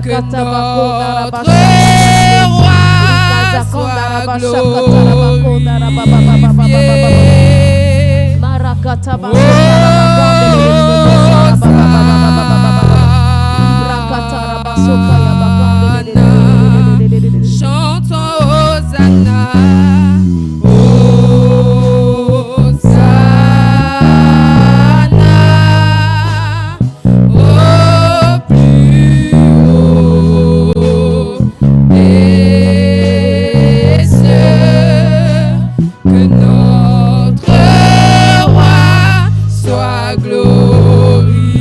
que notre roi soit glorifié. Marakata chantons Hosanna, Hosanna, au plus haut des cieux, que notre roi soit glorifié.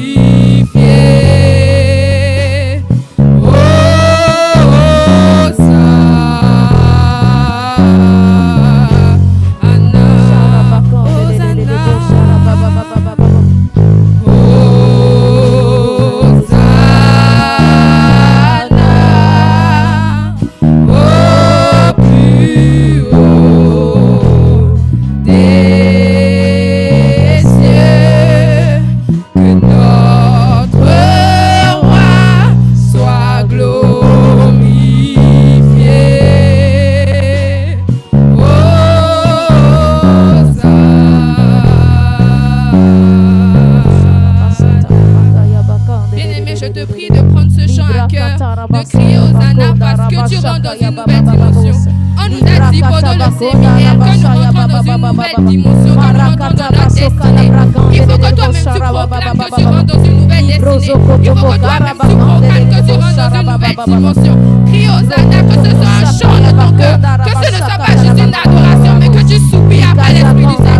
Bien-aimé, je te prie de prendre ce chant à cœur, de crier Hosanna parce que tu rentres dans une nouvelle dimension. On nous a dit pendant le séminaire que nous rentrons dans une nouvelle dimension, que nous rentrons dans notre destinée. Il faut que toi-même tu proclames que tu rentres dans une nouvelle destinée. Il faut que toi-même tu proclames que tu rentres dans une nouvelle dimension. Crie Hosanna, que ce soit un chant de ton cœur, que ce ne soit pas juste une adoration, mais que tu soupires après l'Esprit du Seigneur.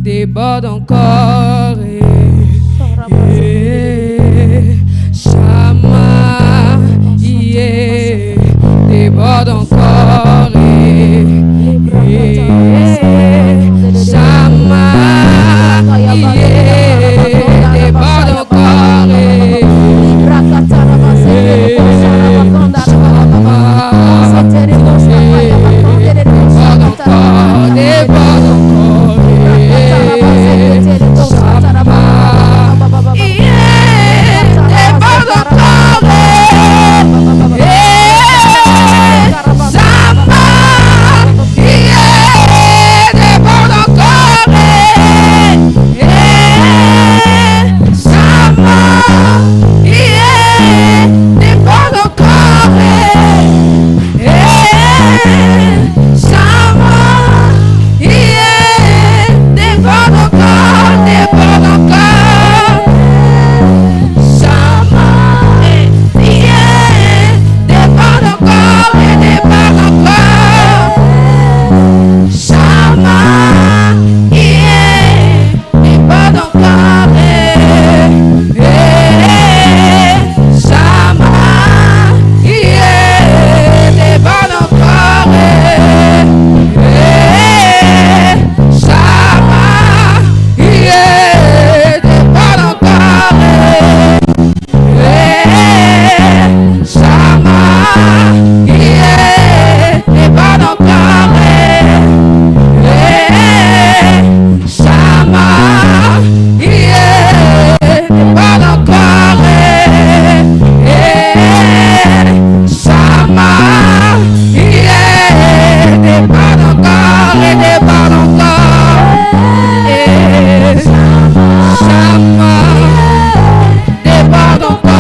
déborde encore Shama, déborde encore Shama, déborde encore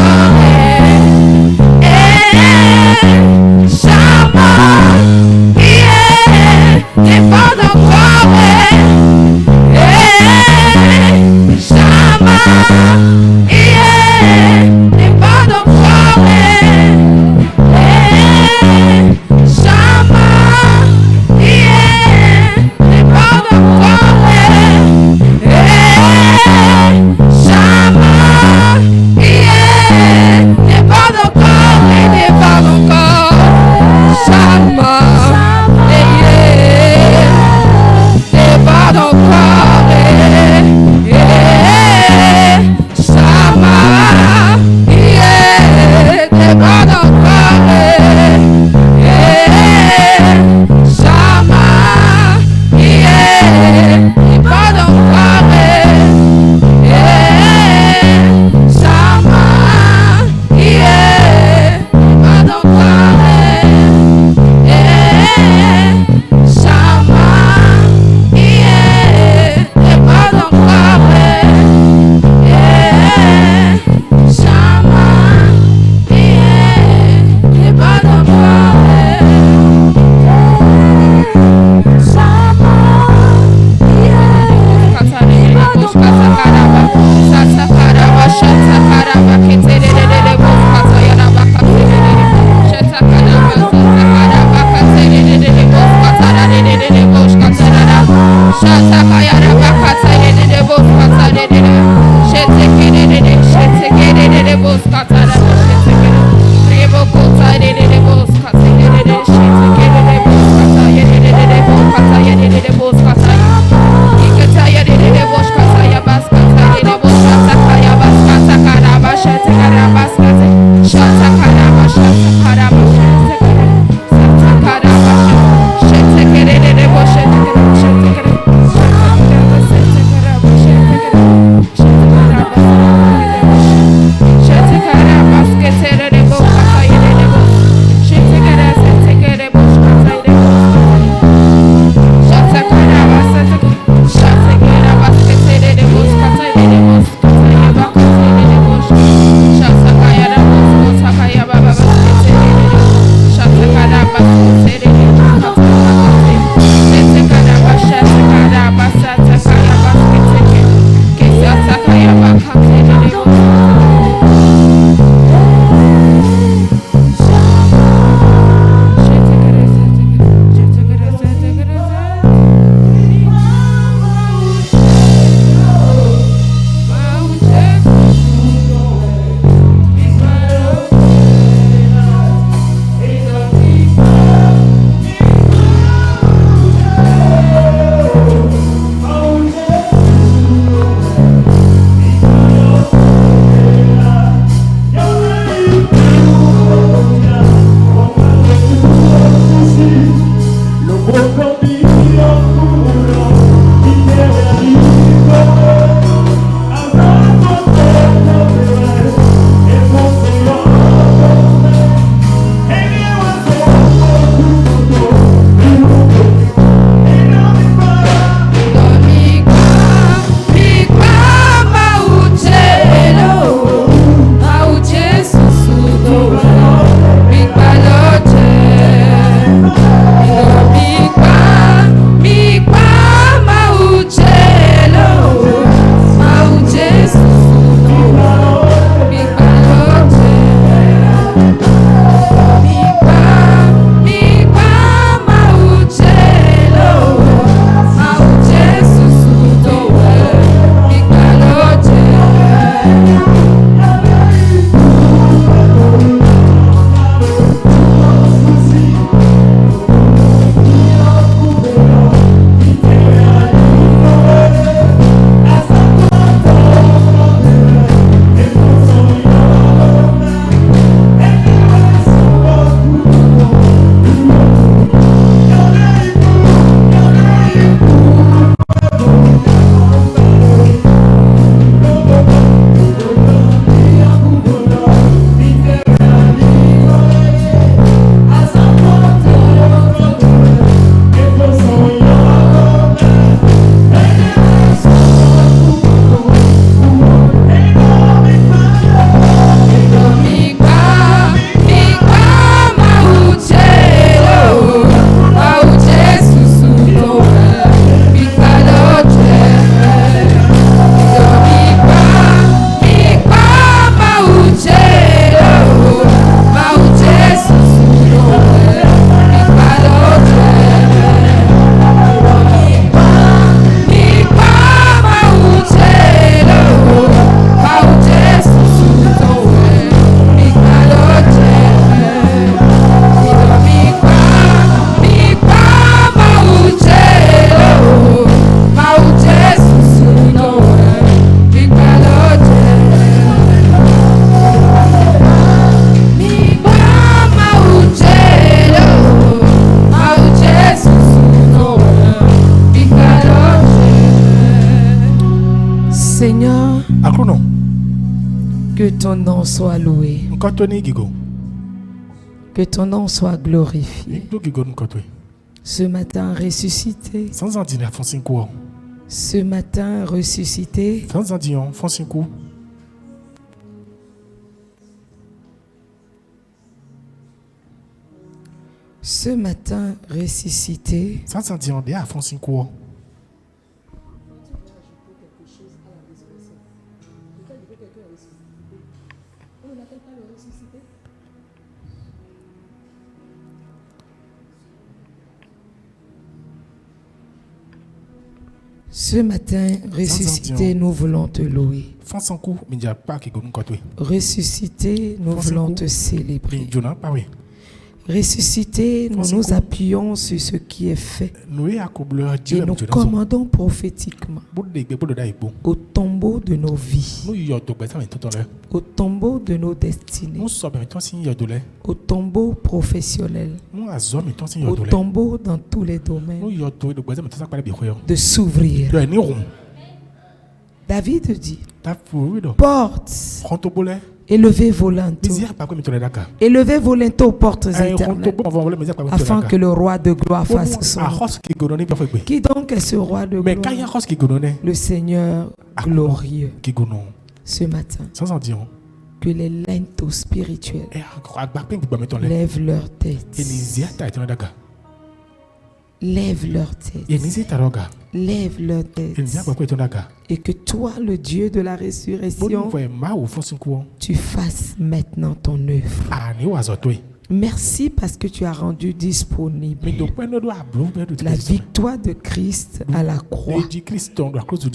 Que ton nom soit loué. Que ton nom soit glorifié. Ce matin ressuscité. Ce matin ressuscité. Ce matin ressuscité. Ce matin ressuscité, nous voulons te louer. Ressuscité, nous voulons te célébrer. Ressuscité, nous nous appuyons sur ce qui est fait et nous commandons prophétiquement au tombeau de nos vies, au tombeau de nos destinées, au tombeau professionnel, au tombeau dans tous les domaines, de s'ouvrir. David dit, porte, élevez vos linteaux. Élevez vos linteaux aux portes éternelles, afin que le roi de gloire fasse son œuvre. Qui donc est ce roi de gloire? Le Seigneur glorieux. Ce matin, que les linteaux spirituels lèvent leur tête. Lève leur tête. Lève leur tête. Et que toi, le Dieu de la résurrection, tu fasses maintenant ton œuvre. Merci parce que tu as rendu disponible la victoire de Christ à la croix.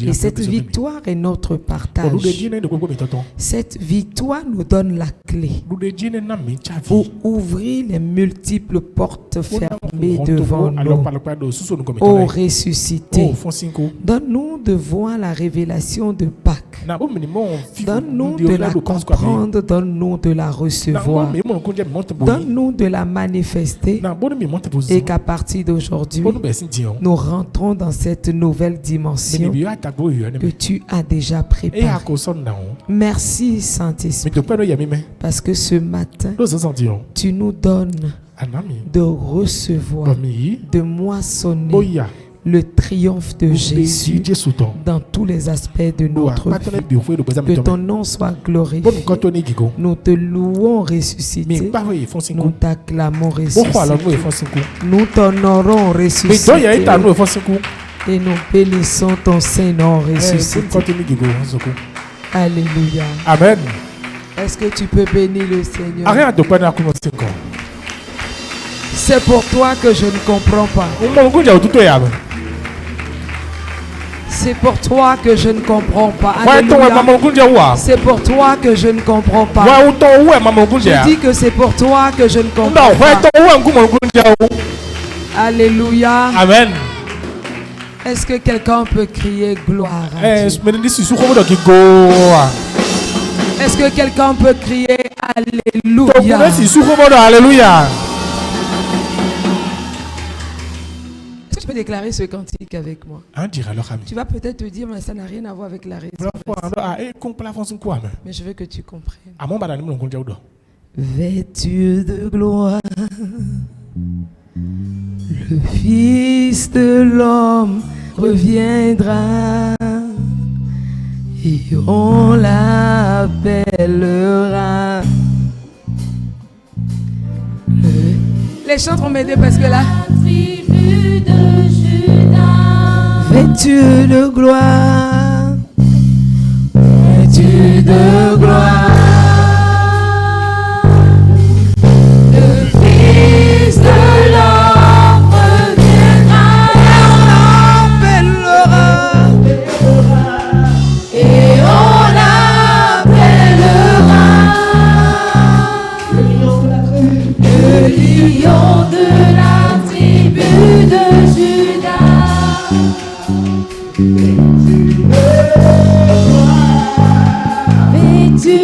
Et cette victoire est notre partage. Cette victoire nous donne la clé pour ouvrir les multiples portes fermées devant nous. Ô ressuscité, donne-nous de voir la révélation de Pâques. Donne-nous de la comprendre, donne-nous de la recevoir. Donne-nous de la manifester et qu'à partir d'aujourd'hui, nous rentrons dans cette nouvelle dimension que tu as déjà préparée. Merci Saint-Esprit, parce que ce matin, tu nous donnes de recevoir, de moissonner le triomphe de Jésus dans tous les aspects de notre vie. Que ton nom soit glorifié. Nous te louons ressuscité. Nous t'acclamons ressuscité. Nous t'honorons ressuscité. Et nous bénissons ton Saint-Nom ressuscité. Alléluia. Amen. Est-ce que tu peux bénir le Seigneur? C'est pour toi que je ne comprends pas. C'est pour toi que je ne comprends pas. Alléluia. C'est pour toi que je ne comprends pas. Je dis que c'est pour toi que je ne comprends pas. Alléluia. Amen. Est-ce que quelqu'un peut crier gloire à Dieu? Est-ce que quelqu'un peut crier Alléluia? Alléluia. Tu peux déclarer ce cantique avec moi. Tu vas peut-être te dire, mais ça n'a rien à voir avec la résurrection. Mais je veux que tu comprennes. Vêtu de gloire, le Fils de l'homme reviendra et on l'appellera. Les chants vont m'aider parce que là. Vêtu de gloire, vêtu de gloire, le Fils de l'homme reviendra, et on l'appellera le lion de la tribu de Judas. Vêtu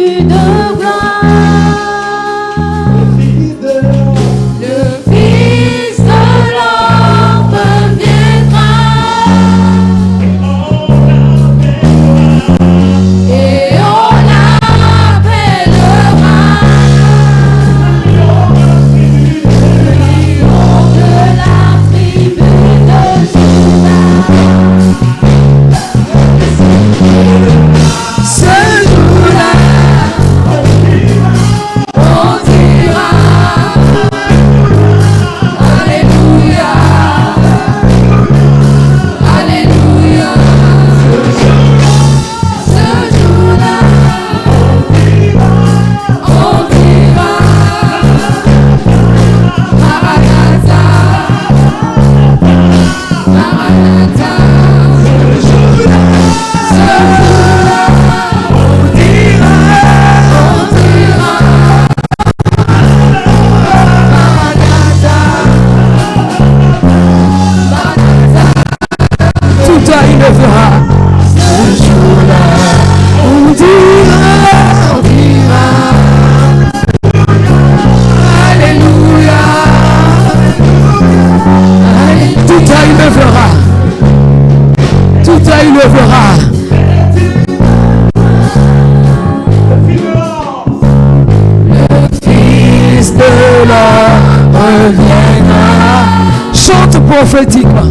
Prophétiquement.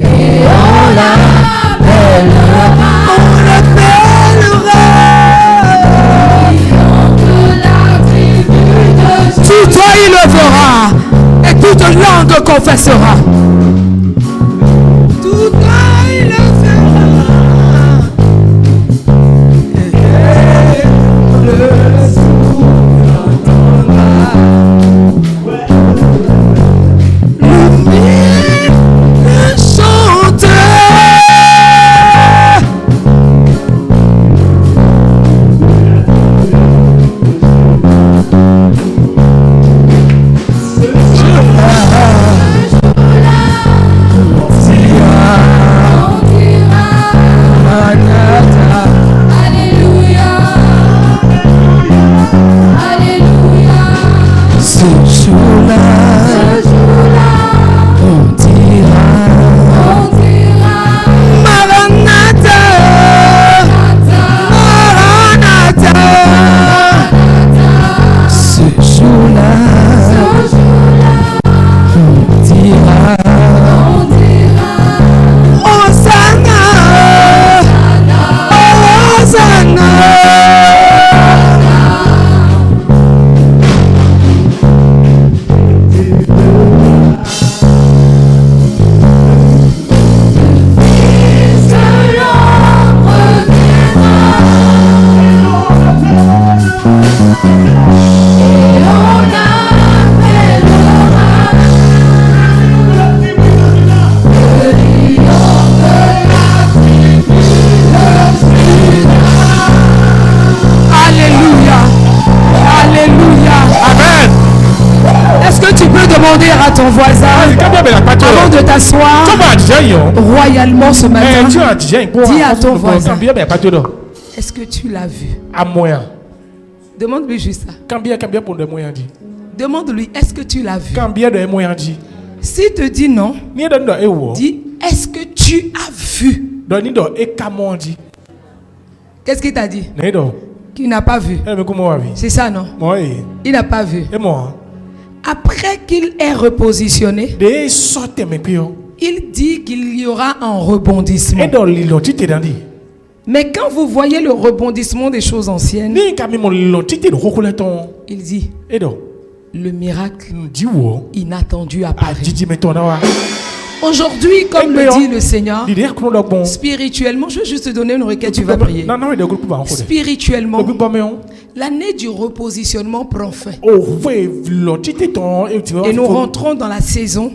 Et on l'appellera. Tout œil le verra et toute langue confessera. Tout œil le verra et le souffle entendra. À ton voisin avant de t'asseoir royalement ce matin, dis à ton voisin, est-ce que tu l'as vu? Demande-lui juste ça. Demande-lui, est-ce que tu l'as vu? S'il te dit non, dis, est-ce que tu as vu? Qu'est-ce qu'il t'a dit? Qu'il n'a pas vu. C'est ça, non? Il n'a pas vu. Après qu'il est repositionné, il dit qu'il y aura un rebondissement. Mais quand vous voyez le rebondissement des choses anciennes, il dit, le miracle inattendu apparaît. Aujourd'hui, comme le dit le Seigneur, spirituellement, je vais juste te donner une requête, tu vas prier. Spirituellement, l'année du repositionnement prend fin. Et nous rentrons dans la saison,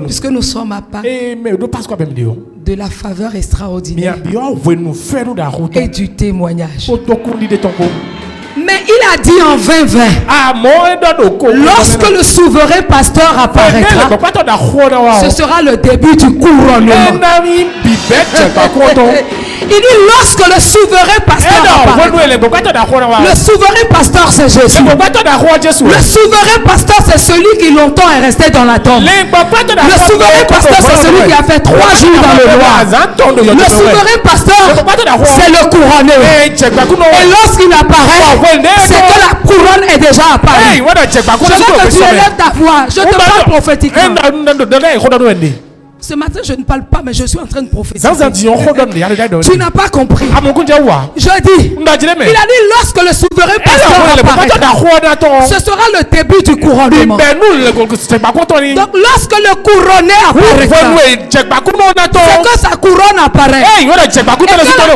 puisque nous sommes à pas de la faveur extraordinaire et du témoignage. Mais il a dit en 2020, lorsque le souverain pasteur apparaîtra, ce sera le début du couronnement. Il dit lorsque le souverain pasteur apparaîtra, le souverain pasteur c'est Jésus. Le souverain pasteur c'est celui qui longtemps est resté dans la tombe. Le souverain pasteur c'est celui qui a fait 3 jours dans le noir. Le souverain pasteur c'est le couronné. Et lorsqu'il apparaît, c'est que la couronne est déjà apparue. Je veux que tu élèves ta voix. Je te parle prophétiquement. Ce matin, je ne parle pas, mais je suis en train de prophétiser. Tu n'as pas compris. Je dis, il a dit lorsque le souverain pasteur apparaîtra, ce sera le début du couronnement. Donc lorsque le couronné apparaîtra, c'est que sa couronne apparaît. Et que la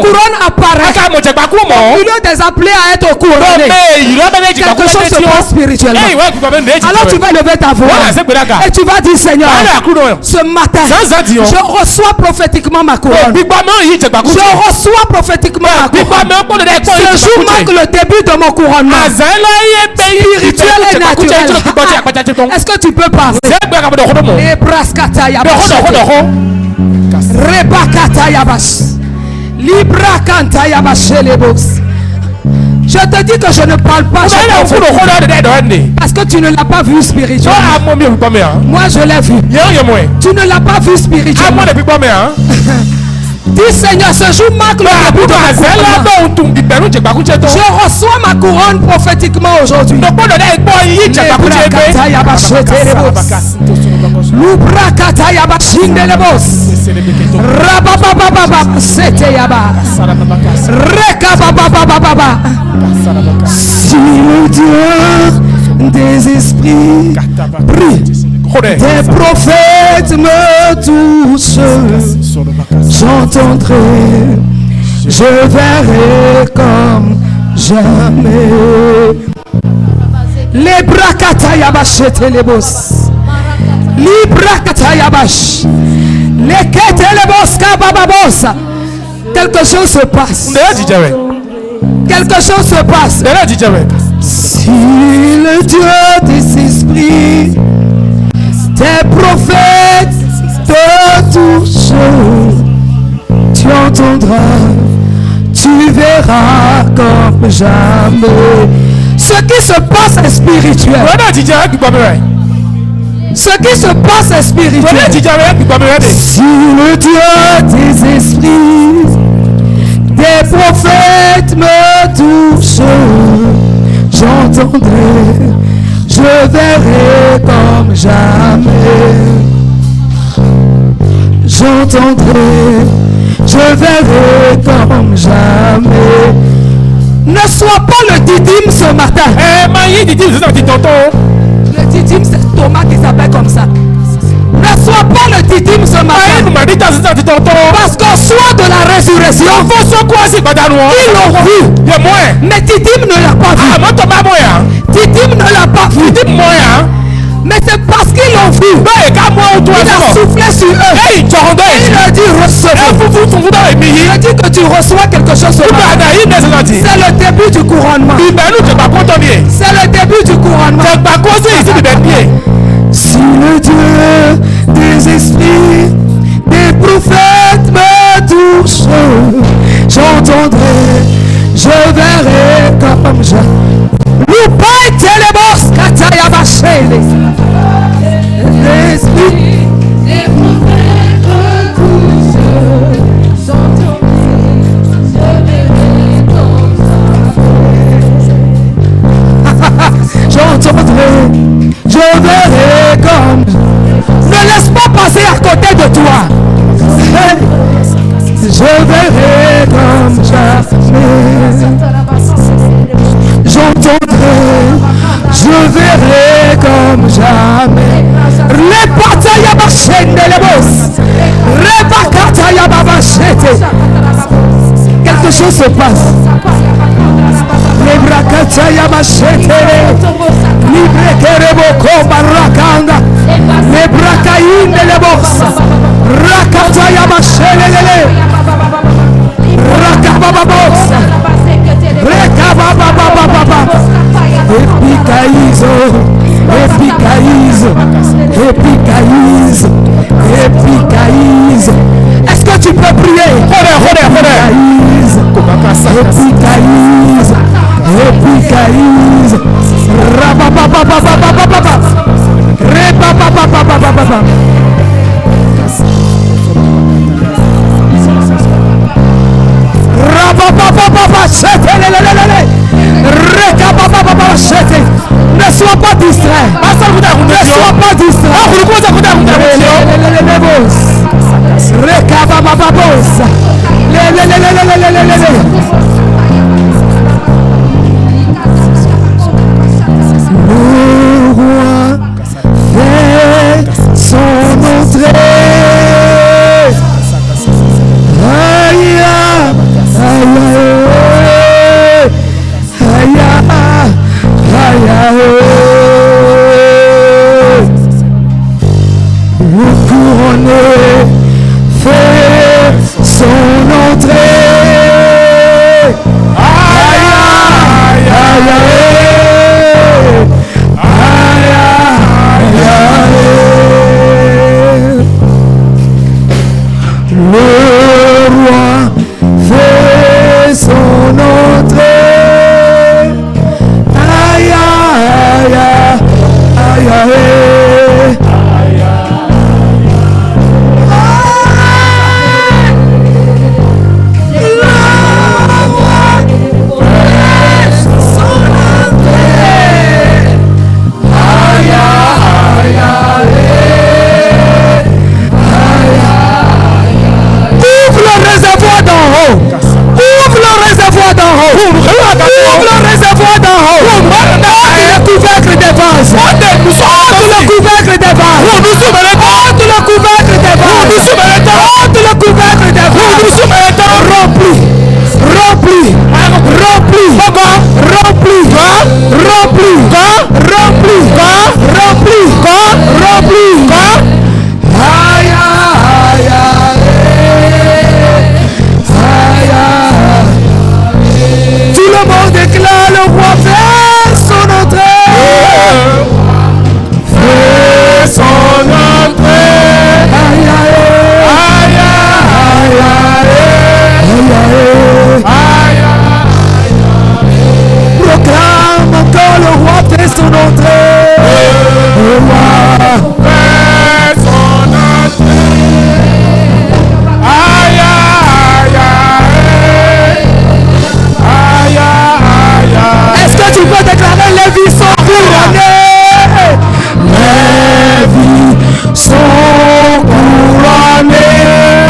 couronne apparaît, au milieu des appelés à être couronnés, quelque chose se passe spirituellement. Alors tu vas lever ta voix et tu vas dire, Seigneur, ce matin, je reçois prophétiquement ma couronne. Je reçois prophétiquement ma couronne. Ce jour marque le début de mon couronnement. Spirituel et naturel. Est-ce que tu peux parler? Je te dis que je ne parle pas parce que tu ne l'as pas vu spirituellement. Moi je l'ai vu. Tu ne l'as pas vu spirituellement. Dis Seigneur, ce jour marque le début de ma couronne. Je reçois ma couronne prophétiquement aujourd'hui. Si le Dieu des esprits brille, des prophètes me touchent, j'entendrai, je verrai comme jamais. Les brakatayabash et les boss. Les brakatayabash. Les ketelebos kabababos. Quelque chose se passe. Quelque chose se passe. Si le Dieu des esprits, tes prophètes te touchent, tu entendras, tu verras comme jamais. Ce qui se passe est spirituel. Ce qui se passe est spirituel. Si le Dieu des esprits, des prophètes me touchent, j'entendrai, je verrai comme jamais. J'entendrai, je verrai comme jamais. Ne sois pas le didyme ce matin. Le didyme, c'est Thomas qui s'appelle comme ça. Ne sois pas le didyme ce matin. Parce qu'au soir de la résurrection, ils l'ont vu. Mais didyme ne l'a pas vu. Didyme ne l'a pas vu. Mais c'est parce qu'ils l'ont vu. Il a soufflé sur eux. Et il a dit recevez. Il a dit que tu reçois quelque chose. C'est le début du couronnement. C'est le début du couronnement. Si le Dieu des esprits, des prophètes me touche, j'entendrai, je verrai comme je. L'esprit des prophètes me touche, j'entendrai, je verrai comme ça. J'entendrai, je verrai comme. Ne laisse pas passer à côté de toi. Je verrai comme jamais. J'entendrai, je verrai comme jamais. Repataya bachende les boss. Repakataya babachete. Quelque chose se passe. Les brakataya bachete. Libre kerebo barakanda. Les brakaïne les boss. Rakataya bachele. Rakabababos. Rekabababababa. Epicaïse, epicaïse, epicaïse, epicaïse. Est-ce que tu peux prier? Epicaïse, epicaïse, epicaïse. Rabababababababa. Rebabababababa. Ne sois pas distrait. Ne sois pas distrait. couronné fait son entrée. Aïe, aïe, aïe, aïe, aïe, aïe. Le roi fait son entrée. Aïe, aïe, aïe, aïe, aïe. Ouvre le réservoir d'en haut. Ouvre le réservoir d'en haut. Ôte le couvercle des vases. Ôte le couvercle des vases. Ôte le couvercle des vases. Ôte le couvercle des vases. Remplis. Remplis. Remplis. Remplis. Remplis. Remplis. Remplis. Remplis. Aïe, aïe, aïe. Tout le monde déclare le roi fait son entrée. Fait son entrée. Aïe, aïe, aïe, aïe, aïe, aïe. Proclame encore le roi fait son entrée. Le roi fait son entrée. Aïe, aïe, aïe. Est-ce que tu peux déclarer les vies sont couronnées? Les vies sont couronnées.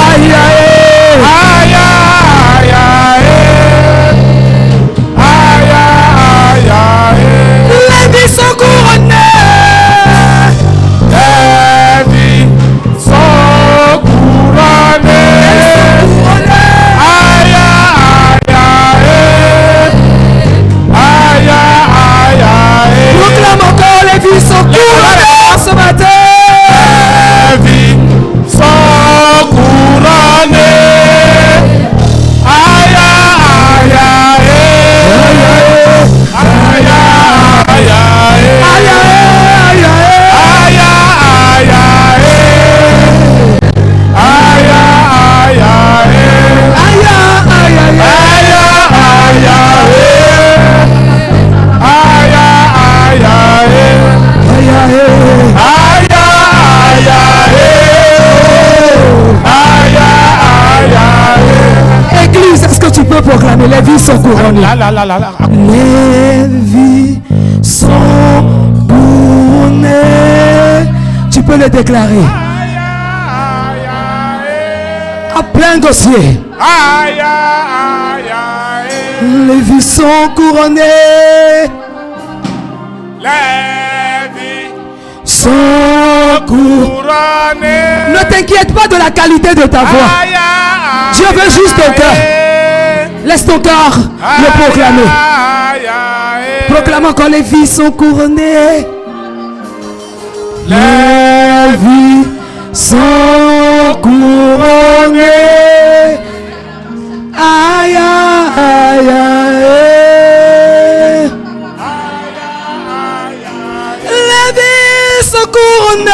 Aïe, aïe, aïe, aïe, aïe, aïe, aïe. Les vies sont couronnées. Les vies sont couronnées. Aïe, aïe, aïe. Proclame encore les vies sont couronnées ce matin. Les vies sont couronnées. Aïe, aïe, aïe. Aïe, aïe, aïe. Aïe, aïe, aïe. Aïe, aïe, aïe. Aïe, aïe, aïe. Aïe, aïe, aïe. Église, est-ce que tu peux proclamer les vies sont couronnées? Les vies sont couronnées. Tu peux le déclarer à plein dossier. Les vies sont couronnées. Les vies sont couronnées. Ne t'inquiète pas de la qualité de ta voix. Dieu veut juste ton cœur. Laisse ton cœur le proclamer. Proclame encore les vies sont couronnées. Les vies sont couronnées. Aïe, aïe, aïe. Les vies sont couronnées.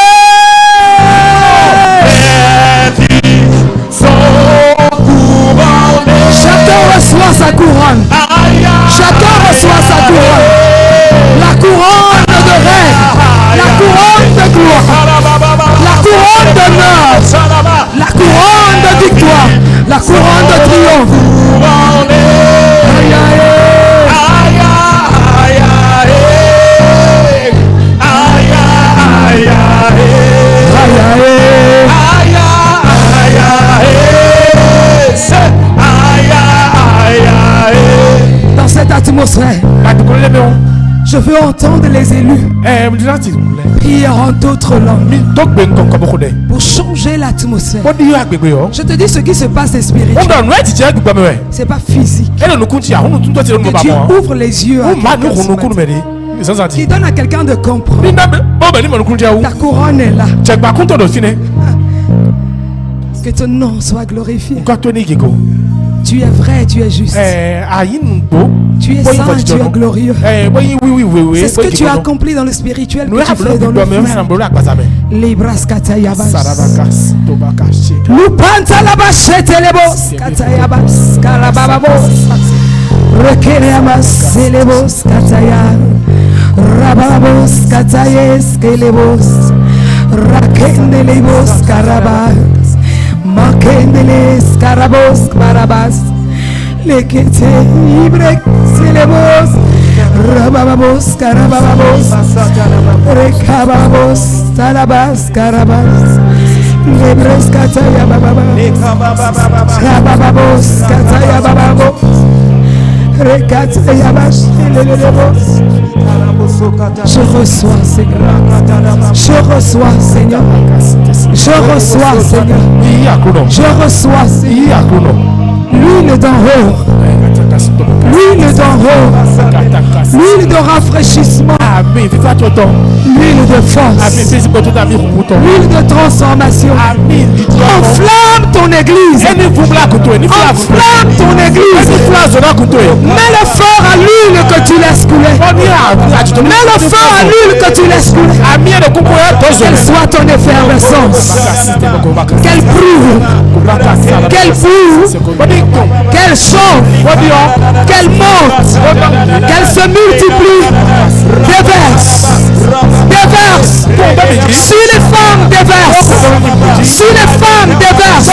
Chacun reçoit sa couronne. Chacun reçoit sa couronne. La couronne de règne. La couronne de gloire. La couronne d'honneur. La couronne de victoire. La couronne de triomphe. Aïe, aïe. Dans cette atmosphère, je veux entendre les élus prier en d'autres langues pour changer l'atmosphère. Je te dis ce qui se passe est spirituel. C'est pas physique. Que Dieu ouvre les yeux à quelqu'un qui donne à quelqu'un de comprendre. Ta couronne est là. Que ton nom soit glorifié. Tu es vrai, tu es juste. Tu es saint, tu es glorieux. C'est ce que tu as accompli dans le spirituel que tu fais dans le physique. Libras katayabas. Lupanta labashete lebos katayabas kalababos. Rekereamas elebos kataya. Rababos katayes kelebos. Rakendelebos karabas. Makendeles karabos barabas. Lekete ibrek selebos. Rababos karababos. Rekababos talabas karabas. Lebres kataya bababos. Rababos kataya bababos. Rekataya bash lelebos. Je reçois, Seigneur. Je reçois, Seigneur. Je reçois, Seigneur. Je reçois, Seigneur. L'huile d'en haut. L'huile d'en haut. L'huile de rafraîchissement. L'huile de force. L'huile de transformation. Enflamme ton église. Enflamme ton église. Mets le feu à l'huile que tu laisses couler. Mets le feu à l'huile que tu laisses couler. Quelle soit ton effervescence. Qu'elle brûle. Qu'elle brûle. Qu'elle chauffe. Qu'elle monte. Qu'elle se multiplie. Déverse. Déverse. Si les femmes déversent. Si les femmes déversent.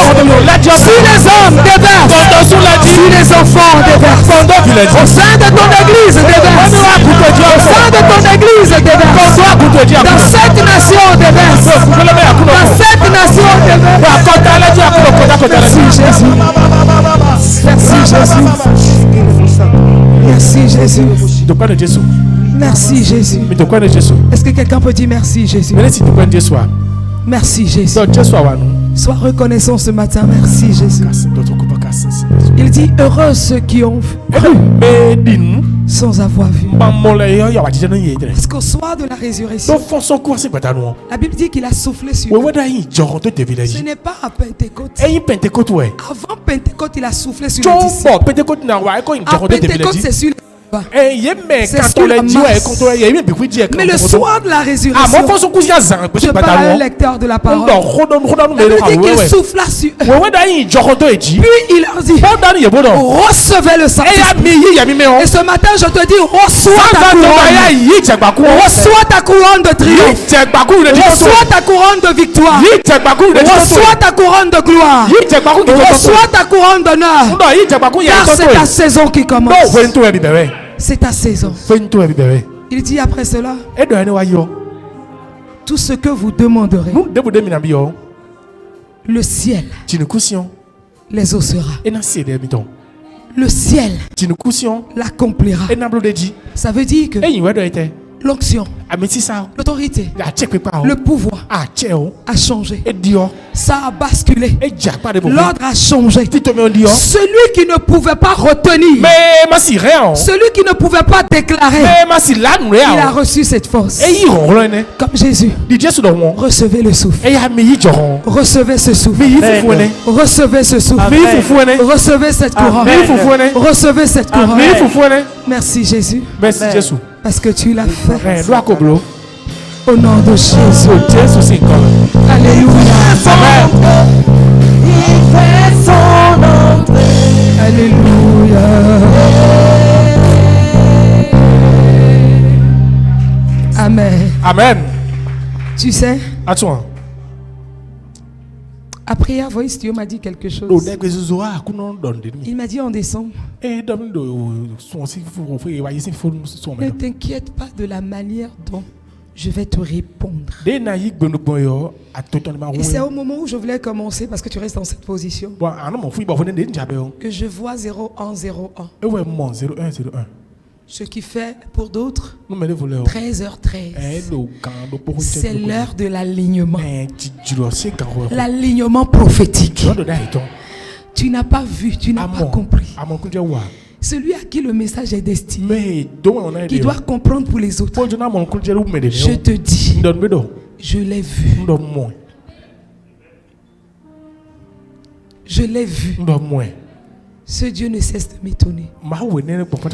Si les hommes déversent. Si les enfants déversent. Au sein de ton église déverse. Au sein de ton église déverse. Dans cette nation déverse. Dans cette nation déverse. Merci Jésus. Merci Jésus. Merci Jésus. Merci Jésus. Est-ce que quelqu'un peut dire merci Jésus? Merci Jésus. Sois reconnaissant ce matin. Merci Jésus. Il dit heureux ceux qui ont cru sans avoir vu. Parce qu'au soir de la résurrection, la Bible dit qu'il a soufflé sur eux. Ce n'est pas à Pentecôte. Avant Pentecôte, il a soufflé sur les disciples. À Pentecôte, c'est sur les c'est ce qu'il a marqué. Mais le soir de la résurrection, je parle à un lecteur de la parole. La Bible dit qu'il souffla sur eux. Puis il leur dit recevez le Saint-Esprit. Et ce matin je te dis reçois ta couronne. Reçois ta couronne de triomphe. Reçois ta couronne de victoire. Reçois ta couronne de gloire. Reçois ta couronne d'honneur. Car c'est ta saison qui commence. C'est ta saison. Il dit après cela, tout ce que vous demanderez, le ciel les exaucera. Le ciel l'accomplira. Ça veut dire que l'onction, l'autorité, le pouvoir a changé. Ça a basculé. L'ordre a changé. Celui qui ne pouvait pas retenir, celui qui ne pouvait pas déclarer, il a reçu cette force. Comme Jésus. Recevez le souffle. Recevez ce souffle. Recevez ce souffle. Recevez cette couronne. Recevez cette couronne. Merci Jésus. Parce que tu l'as fait. Au nom de Jésus. Alléluia. Il fait son entrée. Alléluia. Amen. Amen. Tu sais, à toi. À Prière Voice, Dieu m'a dit quelque chose. Il m'a dit en décembre, ne t'inquiète pas de la manière dont je vais te répondre. Et c'est au moment où je voulais commencer, parce que tu restes dans cette position, que je vois 0101. Ce qui fait pour d'autres 13h13. C'est l'heure de l'alignement. L'alignement prophétique. Tu n'as pas vu, tu n'as pas compris. Celui à qui le message est destiné, qui doit comprendre pour les autres. Je te dis, je l'ai vu. Je l'ai vu. Ce Dieu ne cesse de m'étonner.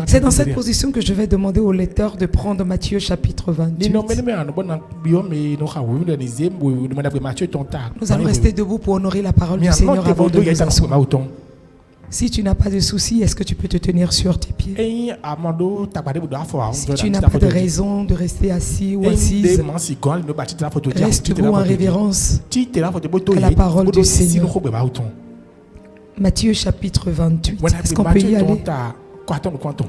C'est dans cette position que je vais demander au lecteur de prendre Matthieu chapitre 28. Nous allons rester debout pour honorer la parole du Seigneur avant de nous asseoir. Si tu n'as pas de soucis, est-ce que tu peux te tenir sur tes pieds? Si tu n'as pas de raison de rester assis ou assise, reste debout en révérence à la parole du Seigneur. Matthieu chapitre 28. Est-ce qu'on peut y aller?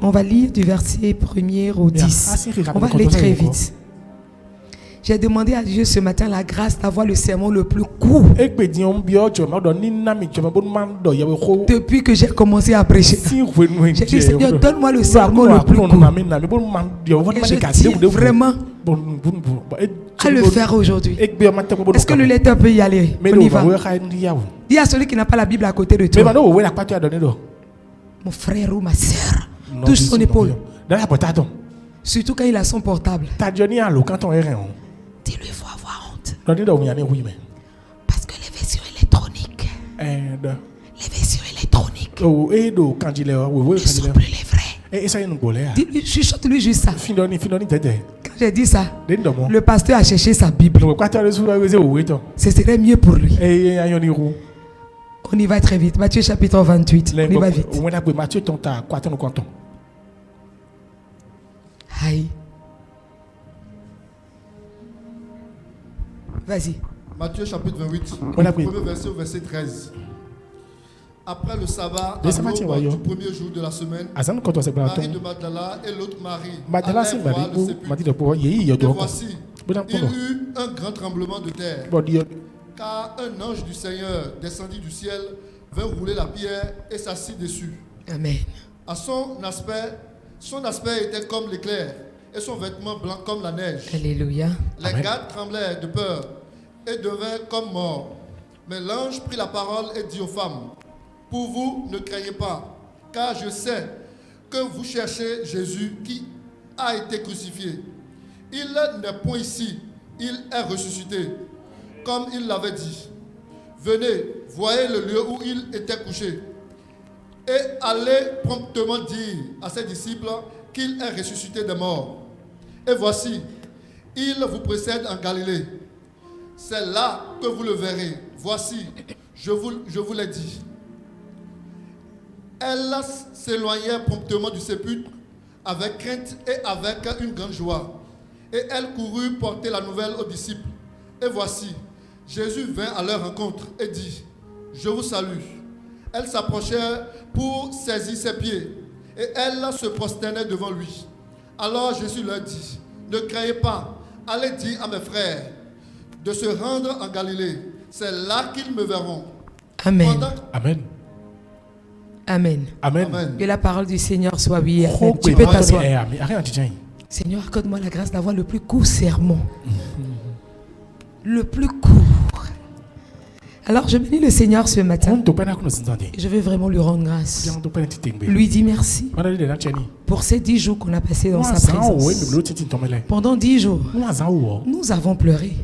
On va lire du verset 1er au 10. On va aller très vite. J'ai demandé à Dieu ce matin la grâce d'avoir le sermon le plus court. Depuis que j'ai commencé à prêcher. J'ai dit, Seigneur, donne-moi le sermon le plus court. Et je tiens vraiment à le faire aujourd'hui. Est-ce que le lecteur peut y aller? On y va. Dis à celui qui n'a pas la Bible à côté de toi. Mon frère ou ma soeur, touche son épaule. Surtout quand il a son portable. Dis-lui, il faut avoir honte. Parce que les versions électroniques, ne sont plus les vraies. Dis-lui, chuchote-lui juste ça. Quand j'ai dit ça, le pasteur a cherché sa Bible. Ce serait mieux pour lui. On y va très vite. Matthieu chapitre 28. On y va vite. Aïe. Vas-y. Matthieu chapitre 28, premier verset au verset 13. Après le sabbat, du premier jour de la semaine, Marie de Magdala et l'autre Marie allaient voir le sépulcre. Et voici, il y eut un grand tremblement de terre, car un ange du Seigneur descendit du ciel, vint rouler la pierre et s'assit dessus. Amen. À son aspect était comme l'éclair, et son vêtement blanc comme la neige. Alléluia. Les gardes tremblaient de peur et devinrent comme morts. Mais l'ange prit la parole et dit aux femmes, pour vous, ne craignez pas, car je sais que vous cherchez Jésus qui a été crucifié. Il n'est point ici, il est ressuscité, comme il l'avait dit. Venez, voyez le lieu où il était couché, et allez promptement dire à ses disciples qu'il est ressuscité des morts. Et voici, il vous précède en Galilée. C'est là que vous le verrez. Voici, je vous l'ai dit. Elle s'éloignait promptement du sépulcre avec crainte et avec une grande joie. Et elle courut porter la nouvelle aux disciples. Et voici, Jésus vint à leur rencontre et dit, je vous salue. Elle s'approchait pour saisir ses pieds. Et elle se prosternait devant lui. Alors Jésus leur dit, ne craignez pas, allez dire à mes frères de se rendre en Galilée. C'est là qu'ils me verront. Amen. Amen. Amen. Amen. Que la parole du Seigneur soit oui. Tu peux t'asseoir. Seigneur, accorde-moi la grâce d'avoir le plus court sermon. Le plus court. Alors je bénis le Seigneur ce matin. Je veux vraiment lui rendre grâce. Lui dire merci pour ces 10 jours qu'on a passés dans sa présence. Pendant 10 jours, nous avons pleuré.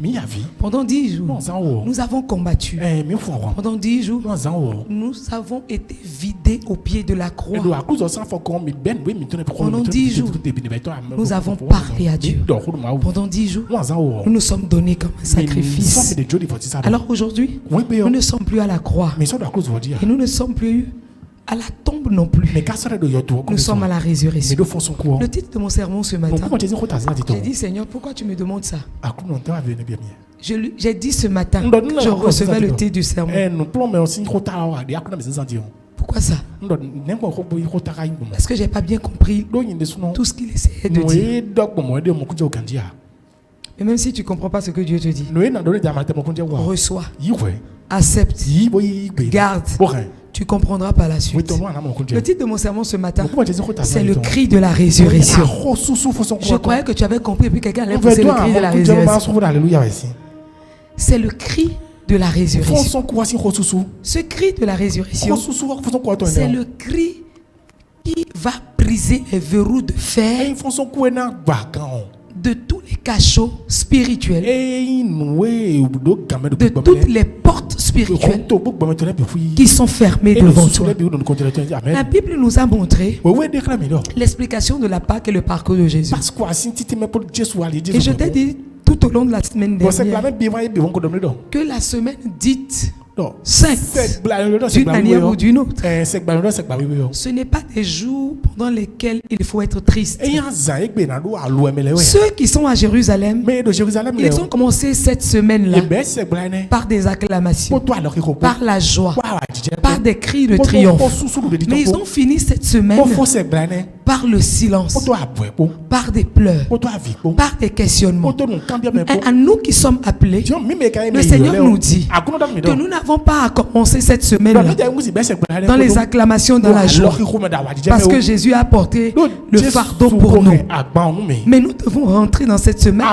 Pendant 10 jours, nous avons combattu. Pendant 10 jours, nous avons été vidés au pied de la croix. Pendant 10 jours, nous avons parlé à Dieu. Pendant 10 jours, nous nous sommes donnés comme un sacrifice. Alors aujourd'hui, nous ne sommes plus à la croix. Et nous ne sommes plus à la tombe non plus. Nous sommes à la résurrection. Le titre de mon sermon ce matin, j'ai dit, Seigneur, pourquoi tu me demandes ça? J'ai dit ce matin que je recevais le titre du sermon. Pourquoi ça? Parce que je n'ai pas bien compris tout ce qu'il essayait de dire. Et même si tu ne comprends pas ce que Dieu te dit, reçois, accepte, garde. Tu comprendras par la suite. Le titre de mon sermon ce matin, c'est le cri de la résurrection. Je croyais que tu avais compris et puis quelqu'un allait pousser le cri de la résurrection. C'est le cri de la résurrection. Ce cri de la résurrection, c'est le cri qui va briser les verrous de fer de tous les cachots spirituels, de toutes les portes spirituelles qui sont fermées devant toi. La Bible nous a montré l'explication de la Pâque et le parcours de Jésus. Et je t'ai dit tout au long de la semaine dernière que la semaine dite sainte, d'une manière ou d'une autre, ce n'est pas des jours pendant lesquels il faut être triste. Ceux qui sont à Jérusalem, ils ont commencé cette semaine-là par des acclamations, par la joie, par des cris de triomphe. Mais ils ont fini cette semaine par le silence, par des pleurs, par des questionnements. À nous qui sommes appelés, le Seigneur nous dit que nous n'avons pas à commencer cette semaine dans les acclamations, dans la joie, parce que Jésus a porté le fardeau pour nous. Mais nous devons rentrer dans cette semaine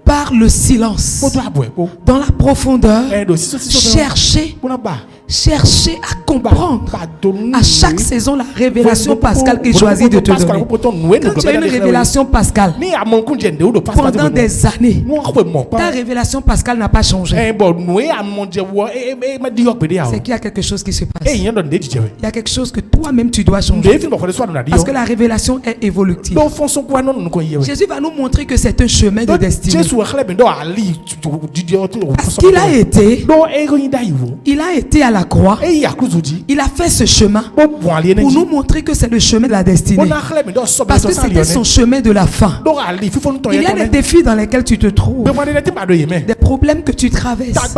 par le silence, dans la profondeur, chercher à comprendre à chaque saison la révélation pascale qu'il choisit de te donner. Quand tu as une révélation pascale pendant des années, ta révélation pascale n'a pas changé. C'est qu'il y a quelque chose qui se passe. Il y a quelque chose que toi-même tu dois changer, parce que la révélation est évolutive. Jésus va nous montrer que c'est un chemin de destinée, parce qu'il a été à la croix. Il a fait ce chemin pour nous montrer que c'est le chemin de la destinée, parce que c'était son chemin de la fin. Il y a des défis dans lesquels tu te trouves, des problèmes que tu traverses,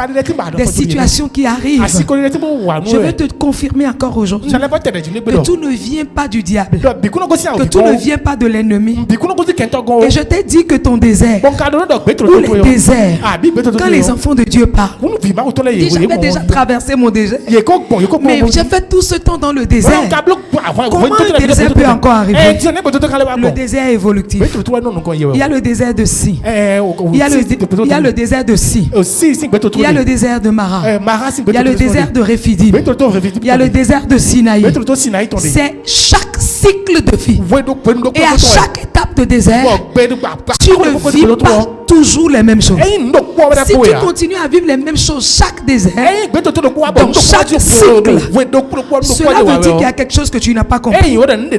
des situations qui arrivent. Je veux te confirmer encore aujourd'hui que tout ne vient pas du diable, que tout ne vient pas de l'ennemi. Et je t'ai dit que ton désert, ou les déserts, quand les enfants de Dieu parlent, j'avais déjà traversé mon désert, mais j'ai fait tout ce temps dans le désert. Comment le désert peut encore arriver? Le désert est évolutif. Il y a le désert de Si, il y a le désert de Si, il y a le désert de Mara, il y a le désert de Réphidim, il y a le désert de Sinaï. C'est chaque cycle de vie, et à chaque étape de désert, tu ne vis pas toujours les mêmes choses. Si tu continues à vivre les mêmes choses chaque désert, dans chaque cycle, cela veut dire qu'il y a quelque chose que tu n'as pas compris, ou une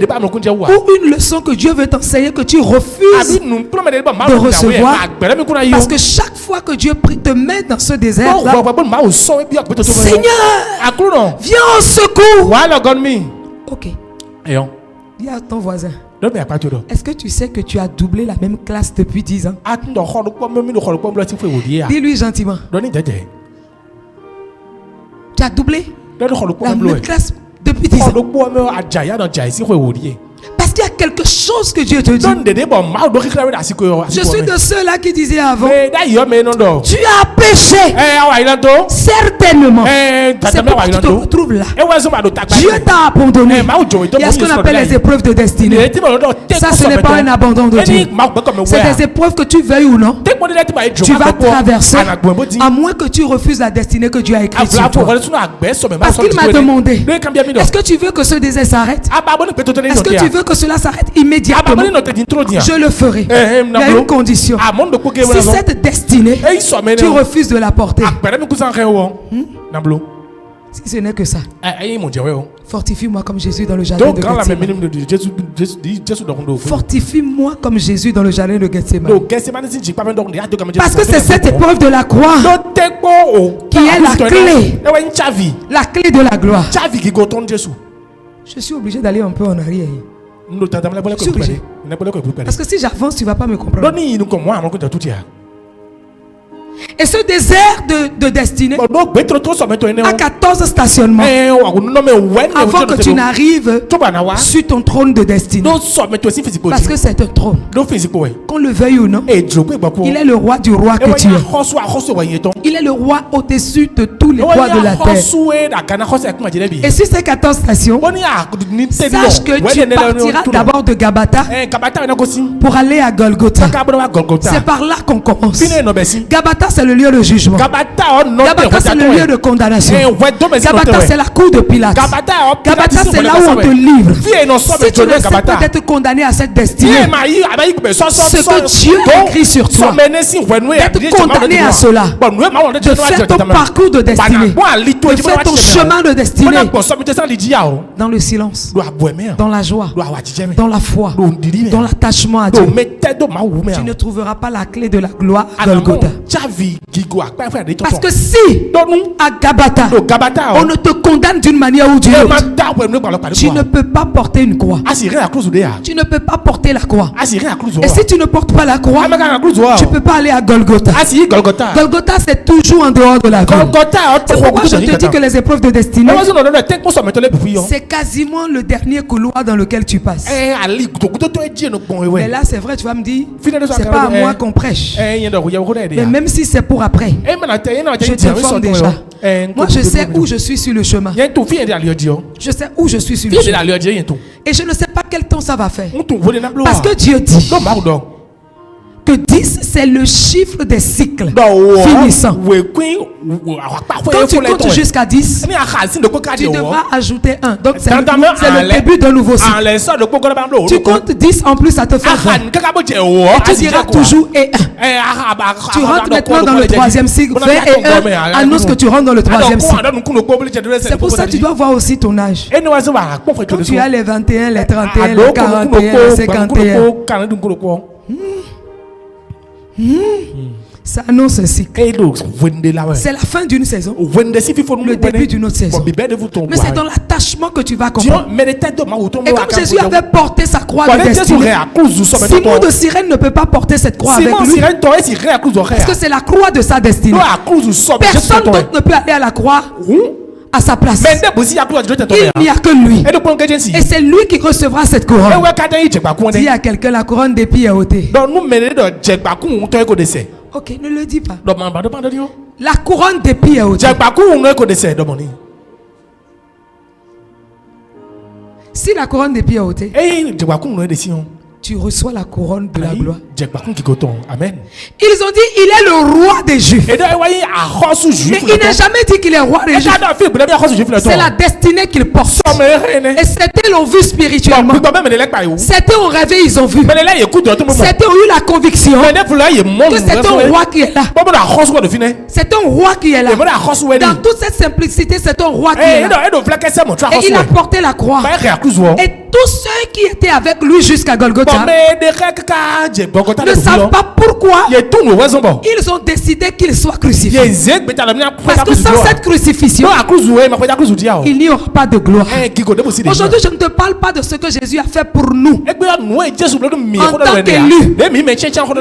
leçon que Dieu veut t'enseigner que tu refuses de recevoir, parce que chaque fois que Dieu te met dans ce désert là, Seigneur, viens au secours. Ok. Dis à ton voisin, est-ce que tu sais que tu as doublé la même classe depuis 10 ans? Dis-lui gentiment. Tu as doublé la même classe depuis 10 ans. Parce qu'il y a quelque chose que Dieu te dit. Je suis de ceux-là qui disaient avant, tu as péché. Certainement. C'est pourquoi tu te retrouves là. Dieu t'a abandonné. Il y a ce qu'on appelle les épreuves de destinée. Ça, ce n'est pas un abandon de Dieu. C'est des épreuves que tu veuilles ou non, tu vas traverser, à moins que tu refuses la destinée que Dieu a écrite sur toi. Parce qu'il m'a demandé, est-ce que tu veux que ce désert s'arrête? Est-ce que tu veux que cela s'arrête immédiatement? Je le ferai. Il y a une condition. Si cette destinée, tu refuses de la porter, si ce n'est que ça, fortifie-moi comme Jésus dans le jardin de Gethsémane. Fortifie-moi comme Jésus dans le jardin de Gethsémane. Parce que c'est cette épreuve de la croix qui est la clé de la gloire. Je suis obligé d'aller un peu en arrière. Parce que si j'avance, tu ne vas pas me comprendre. Et ce désert de destinée a 14 stationnements avant que tu n'arrives sur ton trône de destinée. Parce que c'est un trône. Qu'on le veuille ou non, il est le roi du roi que tu es. Il est le roi au-dessus de tous les rois de la terre. Et sur ces 14 stations, sache que tu partiras d'abord de Gabata pour aller à Golgotha. C'est par là qu'on commence. Gabata, c'est le lieu de jugement. Gabata, c'est le lieu de condamnation. Gabata, c'est la cour de Pilate. Gabata, c'est là où on te livre. Si tu ne sais pas d'être condamné à cette destinée, ce que Dieu a écrit sur toi, d'être condamné à cela, de faire ton parcours de destinée, de faire ton chemin de destinée dans le silence, dans la joie, dans la foi, dans l'attachement à Dieu. Tu ne trouveras pas la clé de la gloire à Golgotha. Parce que si à Gabata on ne te condamne d'une manière ou d'une autre, tu ne peux pas porter une croix. Tu ne peux pas porter la croix. Et si tu ne portes pas la croix, tu ne peux pas aller à Golgotha. Golgotha, c'est toujours en dehors de la vie. C'est pourquoi je te dis que les épreuves de destinée, c'est quasiment le dernier couloir dans lequel tu passes. Mais là, c'est vrai, tu vas me dire, c'est pas à moi qu'on prêche. Mais même si c'est pour après, je te forme déjà. Moi, je sais où je suis sur le chemin. Je sais où je suis sur le chemin. Et je ne sais pas quel temps ça va faire. Parce que Dieu dit que 10, c'est le chiffre des cycles finissants. Quand tu comptes jusqu'à 10, tu devras ajouter 1. Donc c'est le début d'un nouveau cycle. Tu comptes 10 en plus, ça te fait 20. Et tu diras toujours et 1. Tu rentres maintenant dans le troisième cycle. 20 et 1 annonce que tu rentres dans le troisième cycle. C'est pour ça que tu dois voir aussi ton âge. Quand tu as les 21, les 31, les 41, les 51. Ça annonce un cycle. C'est la fin d'une saison, le début d'une autre saison. Mais c'est dans l'attachement que tu vas comprendre. Et comme Jésus avait porté sa croix de destinée, Simon de Cyrène ne peut pas porter cette croix avec lui, parce que c'est la croix de sa destinée. Personne d'autre ne peut aller à la croix à sa place. Il n'y a que lui. Et c'est lui qui recevra cette couronne. Dis à quelqu'un, la couronne d'épis est ôtée. Ok, ne le dis pas. La couronne d'épis est ôtée. Si la couronne d'épis est ôtée, tu reçois la couronne de la gloire. Amen. Ils ont dit il est le roi des Juifs. Mais il n'a jamais dit qu'il est roi des Juifs. C'est la destinée qu'il porte. Et certains l'ont vu spirituellement. Certains ont rêvé, ils ont vu. Certains ont eu la conviction que c'est un roi qui est là. C'est un roi qui est là. Dans toute cette simplicité, c'est un roi qui est là. Et il a porté la croix. Et tous ceux qui étaient avec lui jusqu'à Golgotha ne savent pas pourquoi ils ont décidé qu'il soit crucifié. Parce que sans cette crucifixion, il n'y aura pas de gloire. Aujourd'hui, je ne te parle pas de ce que Jésus a fait pour nous en tant qu'élu, mais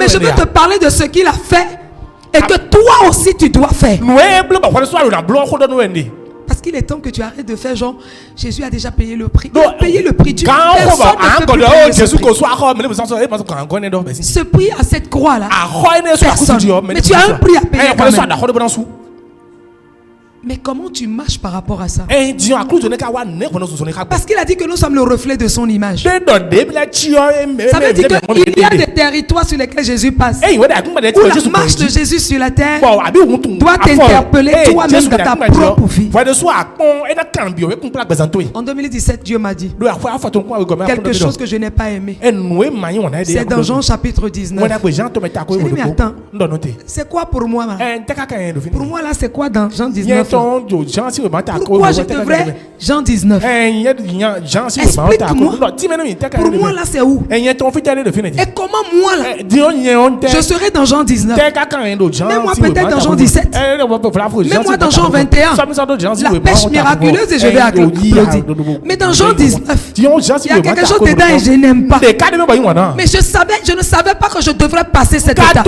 je veux te parler de ce qu'il a fait et que toi aussi tu dois faire. Parce qu'il est temps que tu arrêtes de faire genre Jésus a déjà payé le prix. Il a payé le prix. Personne ne peut plus payer ce prix à cette croix là. Personne. Mais tu as un prix à payer quand même. Mais comment tu marches par rapport à ça? Parce qu'il a dit que nous sommes le reflet de son image. Ça veut dire qu'il y a des territoires sur lesquels Jésus passe, où la marche de Jésus sur la terre doit t'interpeller toi-même dans ta propre vie. En 2017, Dieu m'a dit quelque chose que je n'ai pas aimé. C'est dans Jean chapitre 19. J'ai dit mais attends, c'est quoi pour moi là? Pour moi là c'est quoi dans Jean 19? Pourquoi je devrais Jean 19? Explique-moi. Pour moi là c'est où? Et comment moi là je serai dans Jean 19? Mais moi peut-être dans Jean 17. Mais moi dans Jean 21. La pêche miraculeuse et je vais applaudir. Mais dans Jean 19, il y a quelque chose dedans et je n'aime pas. Mais je ne savais pas que je devrais passer cette étape.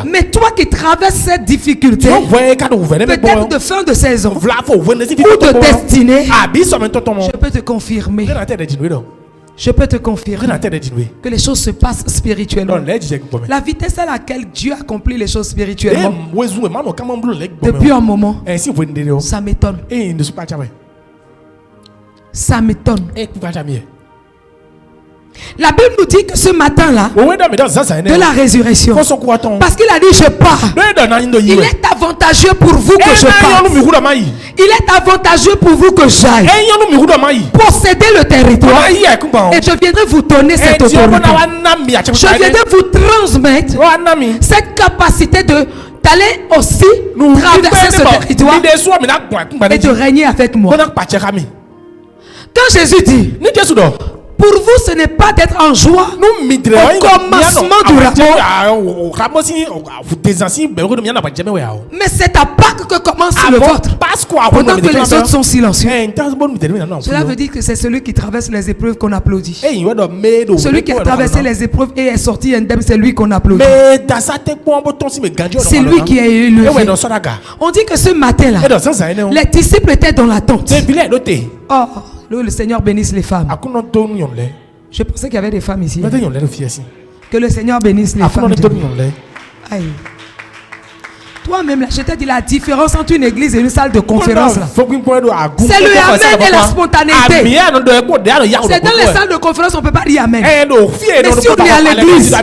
Mais toi qui traverses cette difficulté, peut-être de fin de saison ou de destinée, je peux te confirmer. Je peux te confirmer que les choses se passent spirituellement. La vitesse à laquelle Dieu accomplit les choses spirituellement depuis un moment, ça m'étonne. Ça m'étonne. La Bible nous dit que ce matin-là, de la résurrection, parce qu'il a dit je pars, il est avantageux pour vous que je parte. Il est avantageux pour vous que j'aille posséder le territoire et je viendrai vous donner cette autorité. Je viendrai vous transmettre cette capacité d'aller aussi traverser ce territoire et de régner avec moi. Quand Jésus dit, pour vous, ce n'est pas d'être en joie au commencement du rapport, mais c'est à Pâques que commence le vôtre. Pendant que les autres sont silencieux. Cela veut dire que c'est celui qui traverse les épreuves qu'on applaudit. Celui qui a traversé les épreuves et est sorti indemne, c'est lui qu'on applaudit. C'est lui qui est élevé. On dit que ce matin-là, les disciples étaient dans la tente. Oh, le Seigneur bénisse les femmes. Je pensais qu'il y avait des femmes ici. Que le Seigneur bénisse les femmes. Aïe. Toi-même, là, je t'ai dit la différence entre une église et une salle de conférence. C'est le amen et la spontanéité. C'est dans les salles de conférence, on ne peut pas dire amen. Mais si on est à l'église,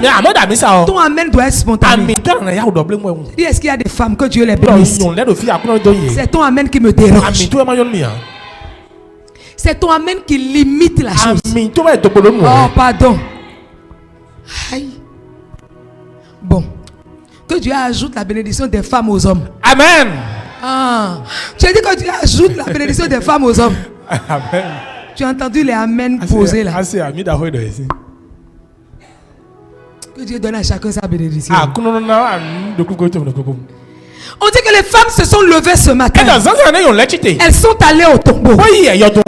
ton amen doit être spontané. Dis, est-ce qu'il y a des femmes que Dieu les bénisse? C'est ton amen qui me dérange. C'est ton amen qui limite la chose. Oh, pardon. Aïe. Bon. Que Dieu ajoute la bénédiction des femmes aux hommes. Amen. Ah. Tu as dit que Dieu ajoute la bénédiction des femmes aux hommes. Amen. Tu as entendu les amen posés là. Que Dieu donne à chacun sa bénédiction. On dit que les femmes se sont levées ce matin. Elles sont allées au tombeau.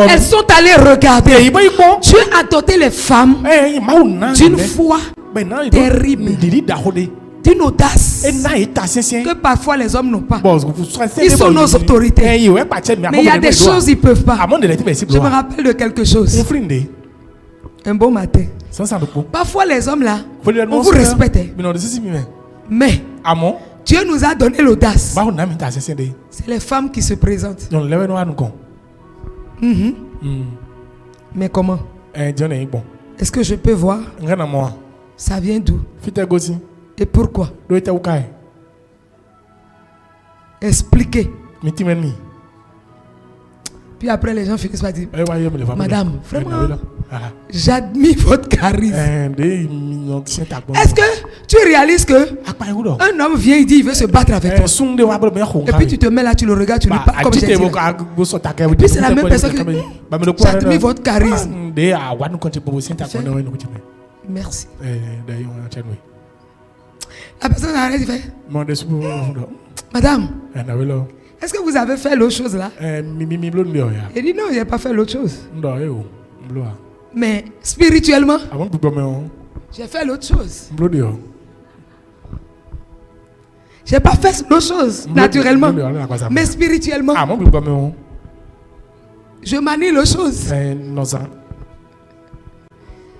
Elles sont allées regarder. Dieu a doté les femmes d'une foi terrible, d'une audace que parfois les hommes n'ont pas. Ils sont nos autorités. Mais il y a des choses qu'ils ne peuvent pas. Je me rappelle de quelque chose. Un beau matin. Parfois les hommes là, on vous respecte. Mais Dieu nous a donné l'audace. C'est les femmes qui se présentent. Mais comment? Est-ce que je peux voir? Ça vient d'où? Et pourquoi? Expliquez. Puis après les gens finissent par dire, Madame, vraiment, j'admire votre charisme. Est-ce que tu réalises que un homme vient, il dit, il veut se battre avec toi. Et puis tu te mets là, tu le regardes, tu lui parles comme j'ai dit. Et puis c'est la même personne qui dit, j'admire votre charisme. Merci. La personne arrête, il fait, Madame, est-ce que vous avez fait l'autre chose là? Il dit non, il n'a pas fait l'autre chose. Mais spirituellement, j'ai fait l'autre chose. J'ai pas fait l'autre chose naturellement. Mais spirituellement, je manie l'autre chose.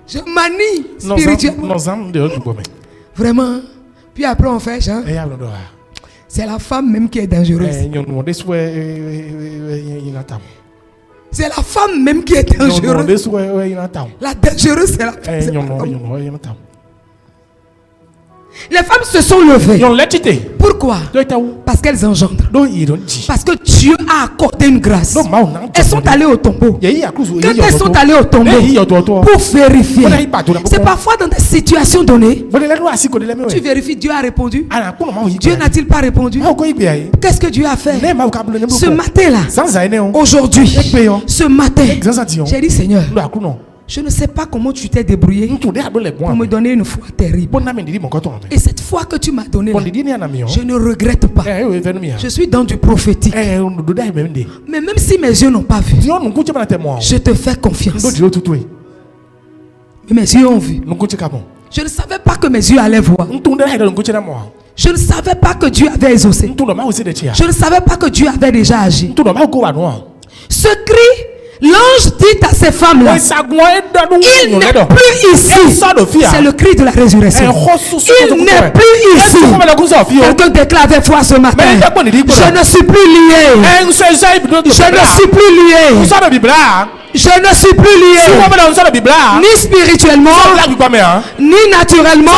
Je manie spirituellement. Vraiment. Puis après on fait genre. C'est la femme même qui est dangereuse. C'est la femme même qui est dangereuse. La dangereuse, c'est la femme. Les femmes se sont levées. Pourquoi? Parce qu'elles engendrent. Parce que Dieu a accordé une grâce. Elles sont allées au tombeau. Quand elles sont allées au tombeau pour vérifier, c'est parfois dans des situations données, tu vérifies, Dieu a répondu. Dieu n'a-t-il pas répondu? Qu'est-ce que Dieu a fait? Ce matin-là, aujourd'hui, ce matin, j'ai dit Seigneur, je ne sais pas comment tu t'es débrouillé pour me donner une foi terrible. Et cette foi que tu m'as donnée, là, je ne regrette pas. Je suis dans du prophétique. Mais même si mes yeux n'ont pas vu, je te fais confiance. Mais mes yeux ont vu. Je ne savais pas que mes yeux allaient voir. Je ne savais pas que Dieu avait exaucé. Je ne savais pas que Dieu avait déjà agi. Ce cri, l'ange dit à ces femmes-là, il n'est plus ici. C'est le cri de la résurrection. Il n'est plus ici. Quelqu'un déclare avec foi ce matin, je ne suis plus lié. Je ne suis plus lié. Je ne suis plus lié ni spirituellement, ni naturellement.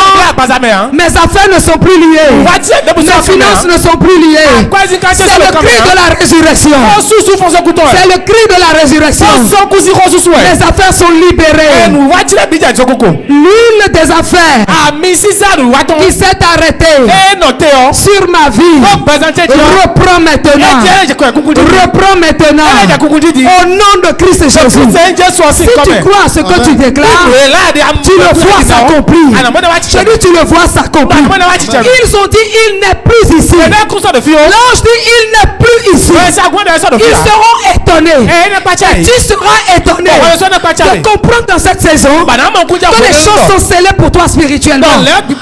Mes affaires ne sont plus liées. Mes finances ne sont plus liées. C'est le cri de la résurrection. C'est le cri de la résurrection. Les affaires sont libérées. L'huile des affaires qui s'est arrêtée sur ma vie reprend maintenant. Reprends maintenant. Au nom de Christ Jésus. Si tu crois à ce que tu déclares, tu le vois s'accomplir. Je dis tu le vois s'accomplir. Ils ont dit il n'est plus ici. L'ange dit il n'est plus ici. Ils seront étonnés. Et tu seras étonné de comprendre dans cette saison que les choses sont scellées pour toi spirituellement. Tu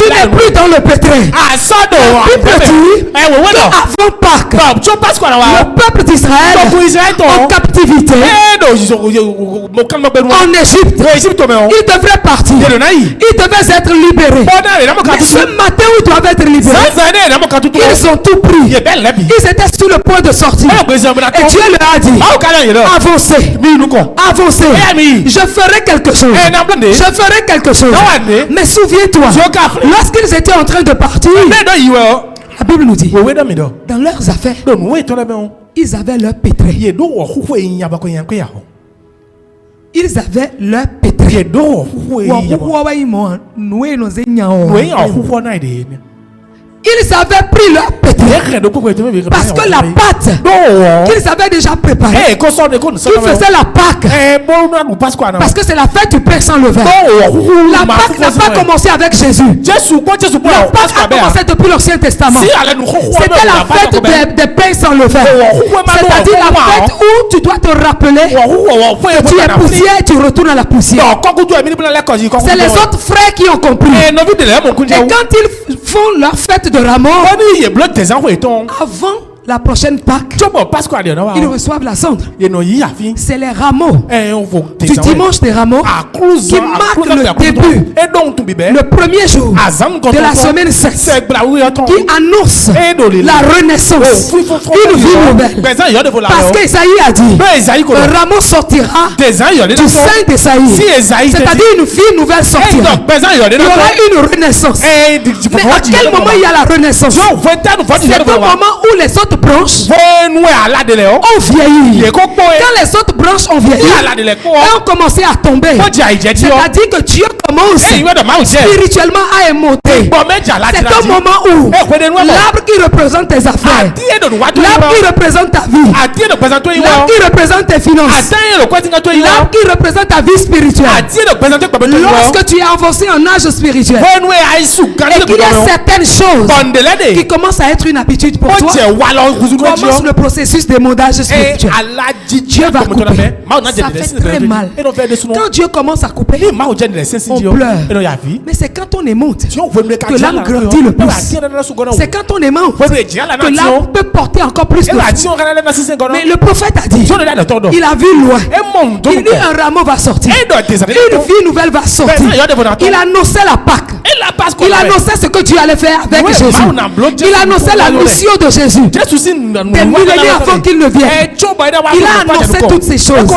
n'es plus dans le pétrin. La Bible dit qu'avant Pâques, le peuple d'Israël en captivité en Égypte, ils devraient partir. Ils devaient être libérés. Mais ce matin où ils doivent être libérés, ils ont tout pris. Ils étaient sur le point de sortir. Et Dieu leur a dit, avancez, avancez. Je ferai quelque chose. Je ferai quelque chose. Mais souviens-toi, lorsqu'ils étaient en train de partir, la Bible nous dit, dans leurs affaires, ils avaient leur pétrin. Ils avaient leur pétrin. Ils avaient pris leur pétrin parce que la pâte qu'ils avaient déjà préparée, qui faisait la Pâque, parce que c'est la fête du pain sans levain. La Pâque n'a pas commencé avec Jésus. La Pâque a commencé depuis l'Ancien Testament. C'était la fête des pains sans levain. C'est-à-dire la fête où tu dois te rappeler que tu es poussière et tu retournes à la poussière. C'est les autres frères qui ont compris. Et quand ils font leur fête de Rameau, avant la prochaine Pâque, ils reçoivent la cendre. C'est les rameaux du dimanche des rameaux qui marquent le début, le premier jour de la semaine 7, qui annonce la renaissance, une vie nouvelle. Parce qu'Esaïe a dit, le rameau sortira du sein d'Esaïe, c'est-à-dire une vie nouvelle sortira. Il y aura une renaissance. Mais à quel moment il y a la renaissance? C'est au moment où les autres branches ont vieilli. Quand les autres branches ont vieilli et ont commencé à tomber, c'est-à-dire que Dieu commence spirituellement à émouter. C'est un moment où l'arbre qui représente tes affaires, l'arbre qui représente ta vie, l'arbre qui représente tes finances, l'arbre qui représente ta vie spirituelle, lorsque tu es avancé en âge spirituel et qu'il y a certaines choses qui commencent à être une habitude pour toi, commence le processus d'émondage spirituel. Dieu va couper. Ça fait très mal. Quand Dieu commence à couper, on pleure. Mais c'est quand on émonte que l'âme grandit le plus. C'est quand on émonte que l'âme peut porter encore plus de fruits. Mais le prophète a dit, il a vu loin. Il dit un rameau va sortir. Une vie nouvelle va sortir. Il annonçait la Pâque. Il annonçait ce que Dieu allait faire avec Jésus. Il annonçait la mission de Jésus. Des millénaires avant qu'il ne vienne. Il a annoncé toutes ces choses.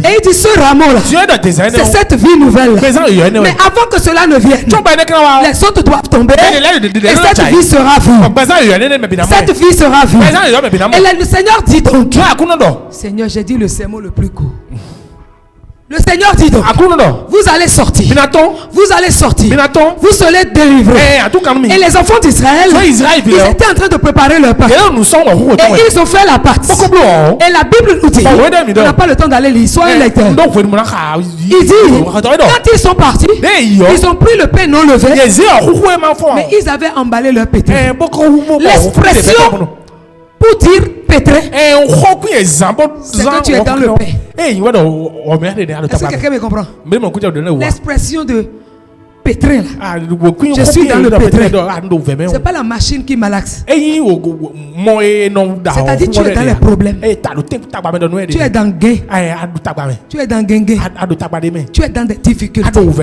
Et il dit ce rameau-là, c'est cette vie nouvelle. Mais avant que cela ne vienne, les autres doivent tomber. Et cette vie sera vue. Cette vie sera vue. Et le Seigneur dit donc, Seigneur, j'ai dit le sermon le plus court. Le Seigneur dit donc, vous allez sortir. Vous allez sortir. Vous serez délivrés. Et les enfants d'Israël, ils étaient en train de préparer leur Pâque. Et ils ont fait la pâte. Et la Bible nous dit, on n'a pas le temps d'aller lire, soyez lecteurs. Il dit, quand ils sont partis, ils ont pris le pain non levé, mais ils avaient emballé leur pétrin. L'expression pour dire pétrin, c'est que tu es dans le pain. Est-ce que quelqu'un me comprend? L'expression de pétrin là. Je suis dans le pétrin. C'est pas la machine qui malaxe. C'est-à-dire tu es dans les problèmes. Tu es dans gain. Tu es dans gain. Tu es dans des difficultés. Donc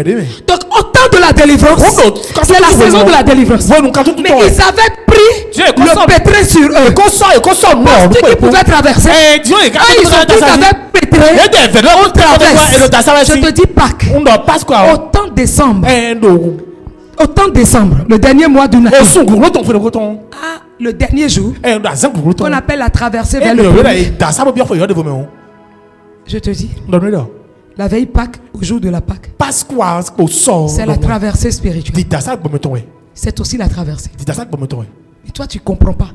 au temps de la délivrance, c'est la saison de la délivrance. Mais ils avaient pris le pétrin sur eux. Parce qu'ils pouvaient traverser. Ils ont tous avaient pétrin pétré, on traverse. Je te dis Pâques. Autant décembre. Autant décembre, le dernier mois d'une année. Ah, le dernier jour, qu'on appelle la traversée vers le premier. Je te dis, la veille Pâques, au jour de la Pâques, c'est la traversée spirituelle. C'est aussi la traversée. Et toi, tu ne comprends pas.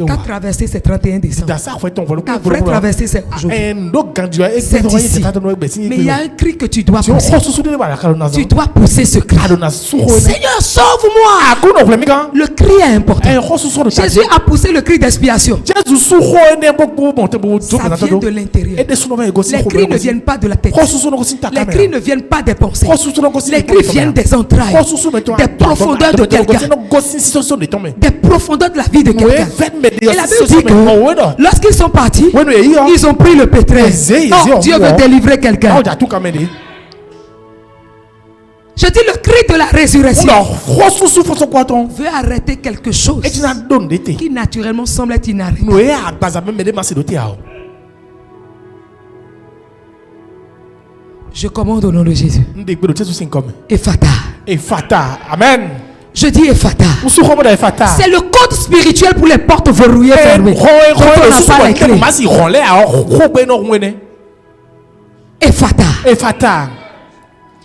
Ta traversée, c'est 31 décembre. Ta vraie traversée, c'est aujourd'hui. C'est ici. Mais il y a un cri que tu dois pousser. Tu dois pousser ce cri. Seigneur, sauve-moi. Le cri est important. Jésus a poussé le cri d'expiation. Ça vient de l'intérieur. Les cris ne viennent pas de la tête. Les cris ne viennent pas des pensées. Les cris viennent des entrailles, des profondeurs de quelqu'un, des profondeurs de la vie de quelqu'un. Et la Bible dit que lorsqu'ils sont partis, ils ont pris le pétrin. Non, Dieu veut délivrer quelqu'un. Je dis le cri de la résurrection veut arrêter quelque chose qui naturellement semble être inarrêtable. Je commande au nom de Jésus. Ephata. Amen. Je dis Ephata. C'est le code spirituel pour les portes verrouillées fermées. Donc on n'a pas les clés. Ephata.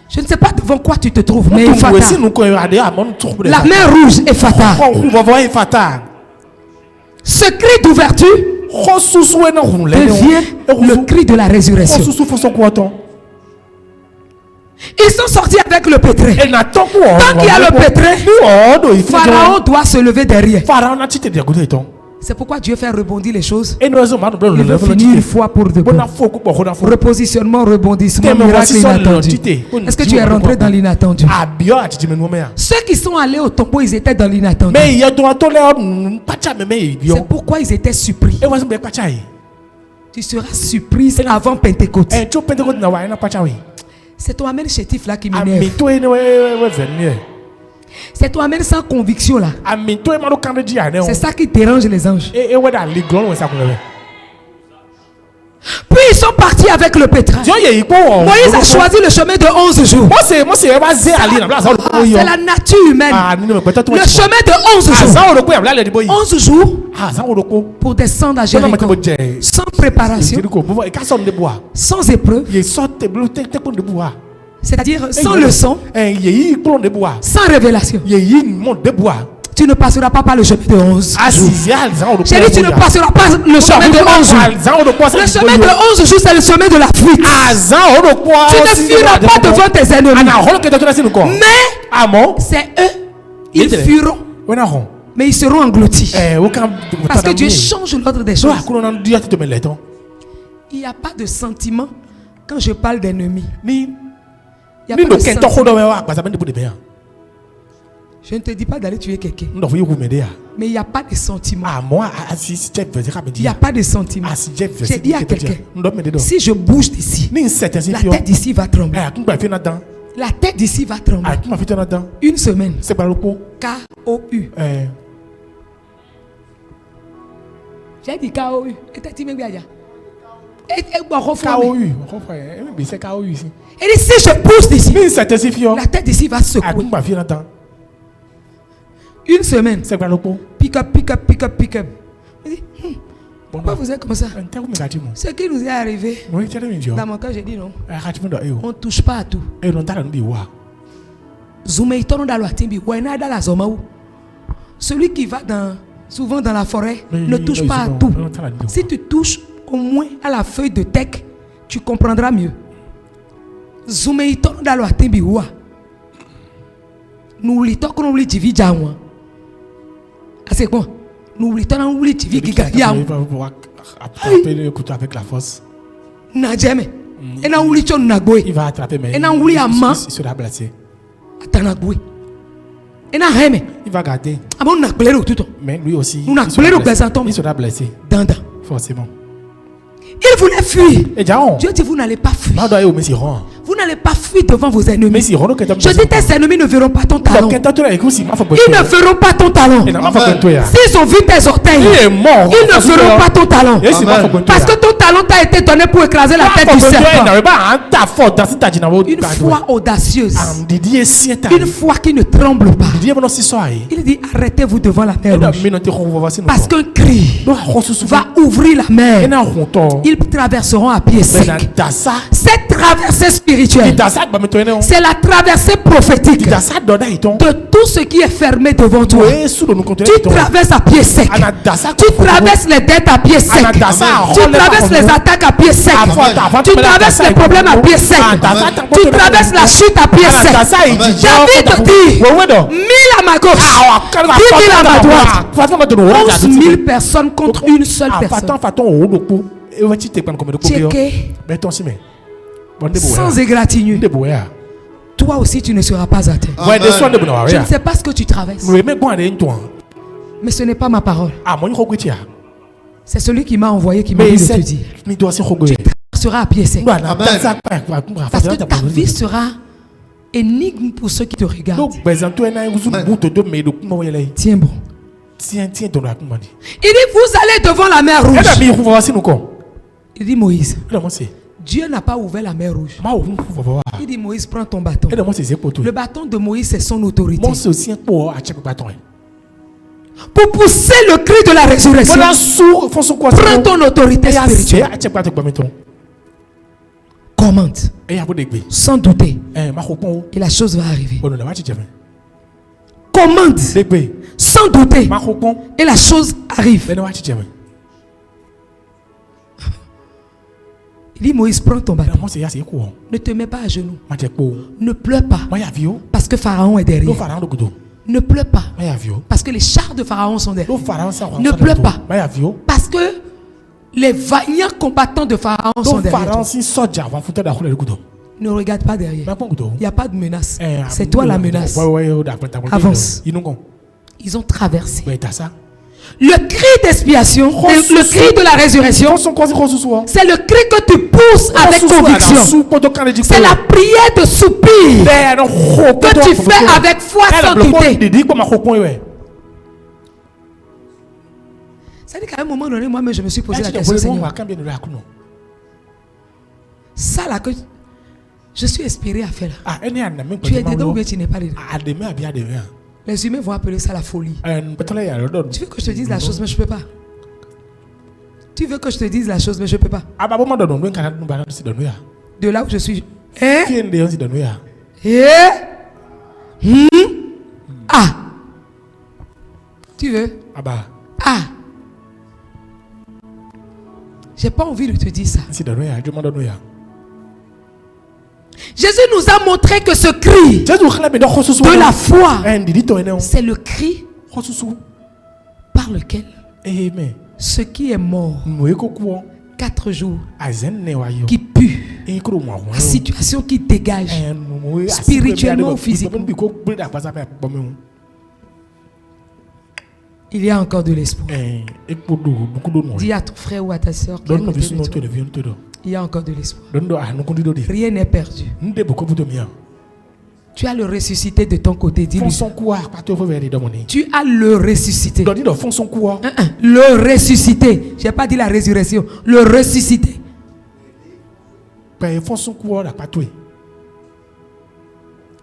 Je ne sais pas devant quoi tu te trouves, mais Ephata. La main rouge, Ephata. Ce cri d'ouverture devient le cri de la résurrection. Ils sont sortis avec le pétrin. Tant qu'il y a le pétrin, Pharaon doit se lever derrière. C'est pourquoi Dieu fait rebondir les choses. Il veut finir une fois pour de bon. Repositionnement, rebondissement, miracle inattendu. Est-ce que tu es rentré dans l'inattendu? Ceux qui sont allés au tombeau, ils étaient dans l'inattendu. C'est pourquoi ils étaient surpris. Tu seras surprise avant Pentecôte. C'est ton amen chétif là qui m'énerve. C'est ton amen sans conviction là. C'est ça qui dérange les anges. Puis ils sont partis avec le pétrin. Moïse a choisi le chemin de 11 jours. C'est la nature humaine. Le chemin de 11 jours. 11 jours pour descendre à Jéricho. Sans préparation. Sans épreuve. C'est-à-dire sans leçon. Sans révélation. Tu ne passeras pas par le chemin de 11 jours. J'ai dit tu ne passeras pas le chemin de 11 jours. Le chemin de 11 jours, c'est le chemin de la fuite. Tu ne fuiras pas devant tes ennemis. Mais c'est eux, ils fuiront. Mais ils seront engloutis. Parce que Dieu change l'ordre des choses. Il n'y a pas de sentiment quand je parle d'ennemis. Il n'y a pas de sentiment. Je ne te dis pas d'aller tuer quelqu'un. Mais il n'y a pas de sentiment. Il n'y a pas de sentiment. J'ai dit à quelqu'un, si je bouge d'ici, la tête d'ici va trembler. La tête d'ici va trembler. Une semaine. K-O-U. J'ai dit K-O-U. Et si je pousse d'ici, la tête d'ici va secouer. Une semaine. Pick up. Pourquoi vous êtes comme ça? Ce qui nous est arrivé, dans mon cas, j'ai dit non. On ne touche pas à tout. Celui qui va souvent dans la forêt ne touche pas à tout. Si tu touches au moins à la feuille de teck, tu comprendras mieux. C'est quoi? Nous voulons t'envoyer TV qui gagne. Attraper le couteau avec la force. Il va attraper, mais il sera blessé. Il va garder. Mais lui aussi, il sera blessé. Forcément. Il voulait fuir. Dieu dit vous n'allez pas fuir. Vous Vous n'allez pas fuir devant vos ennemis. Je dis tes ennemis ne verront pas ton talent. Ils ne verront pas ton talent. S'ils ont vu tes orteils, ils ne verront pas ton talent. Parce que ton talent t'a été donné pour écraser la tête du serpent. Une foi audacieuse. Une foi qui ne tremble pas. Il dit arrêtez-vous devant la mer rouge. Parce qu'un cri va ouvrir la mer. Ils traverseront à pied sec. Cette traversée spirituelle, c'est la traversée prophétique de tout ce qui est fermé devant toi. Tu traverses à pied sec. Tu traverses les dettes à pied sec. Tu traverses les attaques à pied sec. Tu traverses les problèmes à pied sec. Tu traverses la chute à pied sec. David dit 1000 à ma gauche, 10 000 à ma droite, 11 000 personnes contre une seule personne. Sans égratignure. Toi aussi tu ne seras pas atteint. Je ne sais pas ce que tu traverses, mais ce n'est pas ma parole. C'est celui qui m'a envoyé qui m'a dit de te dire. Tu traverseras à pied sec. Parce que ta vie sera énigme pour ceux qui te regardent. Tiens bon. Il dit vous allez devant la mer rouge. Il dit Moïse, Dieu n'a pas ouvert la mer rouge. Il dit Moïse, prends ton bâton. Le bâton de Moïse, c'est son autorité. Pour pousser le cri de la résurrection, prends ton autorité spirituelle. Commande sans douter, et la chose va arriver. Commande sans douter, et la chose arrive. Il dit Moïse, prends ton bâton. Ne te mets pas à genoux. Ne pleure pas. Parce que Pharaon est derrière. Ne pleure pas. Parce que les chars de Pharaon sont derrière. Ne pleure pas. Parce que les vaillants combattants de Pharaon sont derrière. Ne regarde pas derrière. Il n'y a pas de menace. C'est toi la menace. Avance. Ils ont traversé. Le cri d'expiation, le cri de la résurrection, c'est le cri que tu pousses avec conviction. C'est la prière de soupir que tu fais avec foi sans douter. C'est-à-dire qu'à un moment donné, moi-même, je me suis posé la question, Seigneur. Ça là que je suis inspiré à faire là. Tu es dedans ou bien tu n'es pas dedans? Les humains vont appeler ça la folie. Tu veux que je te dise la chose, mais je ne peux pas. Tu veux que je te dise la chose, mais je ne peux pas. De là où je suis. Ah. Tu veux? Ah. J'ai pas envie de te dire ça. Jésus nous a montré que ce cri de la foi, c'est le cri par lequel ce qui est mort 4 jours, qui pue, la situation qui dégage spirituellement ou physiquement, il y a encore de l'espoir. Dis à ton frère ou à ta soeur qui est à côté de toi, il y a encore de l'espoir. Rien n'est perdu. Tu as le ressuscité de ton côté. Dis-lui. Tu as le ressuscité. Le ressuscité. Je n'ai pas dit la résurrection. Le ressuscité.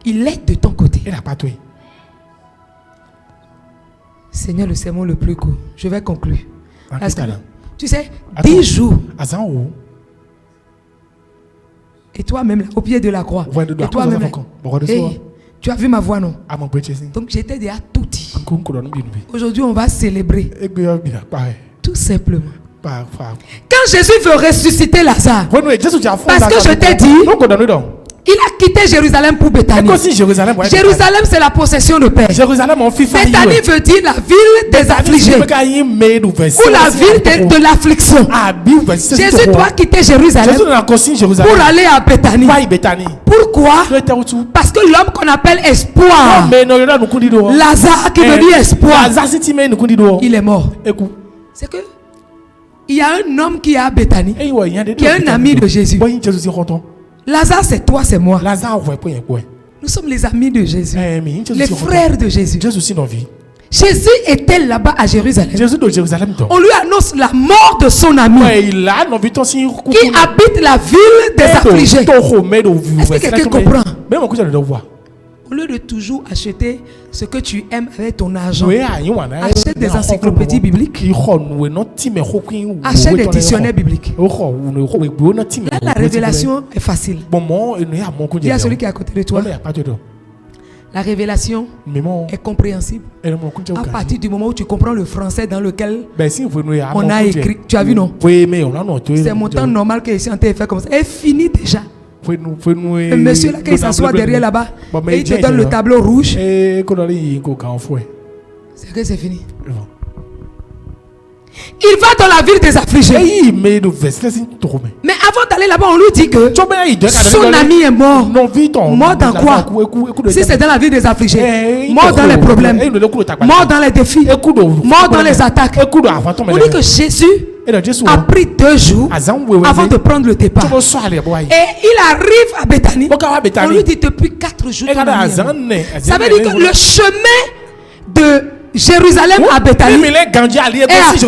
Il est de ton côté. Seigneur, le sermon le plus court. Je vais conclure. Tu sais, 10 jours. Et toi-même, au pied de la croix. Et toi-même, tu as vu ma voix, non? Donc j'étais déjà tout dit. Aujourd'hui, on va célébrer. Tout simplement. Quand Jésus veut ressusciter Lazare, parce que je t'ai dit, il a quitté Jérusalem pour Béthanie. Jérusalem, c'est la possession de Père. Béthanie veut dire la ville des affligés. Ou la ville de l'affliction. Jésus doit quitter Jérusalem pour aller à Béthanie. Pourquoi? Parce que l'homme qu'on appelle espoir, Lazare qui veut dire espoir, il est mort. C'est que il y a un homme qui est à Béthanie, qui est un ami de Jésus. Lazare, c'est toi, c'est moi. Lazare, nous sommes les amis de Jésus, les frères de Jésus. Jésus était là-bas à Jérusalem. On lui annonce la mort de son ami qui habite la ville des affligés. Est-ce que quelqu'un comprend? Au lieu de toujours acheter ce que tu aimes avec ton argent, achète des encyclopédies bibliques, achète des dictionnaires bibliques. Là, la révélation est facile. Dis à celui qui est à côté de toi, la révélation est compréhensible à partir du moment où tu comprends le français dans lequel on a écrit. Tu as vu, non? C'est mon temps normal que je suis en train de faire comme ça. Et fini déjà. Le monsieur là, quand il s'assoit derrière là-bas, et il te donne le tableau rouge, c'est que c'est fini. Il va dans la ville des affligés. Mais avant d'aller là-bas, on lui dit que son ami est mort. Mort dans quoi? Si c'est dans la ville des affligés, mort dans les problèmes, mort dans les défis, mort dans les attaques. On dit que Jésus a pris 2 jours avant de prendre le départ. Et il arrive à Béthanie. On lui dit depuis 4 jours. Ça veut dire que le chemin de Jérusalem à Béthanie est à 2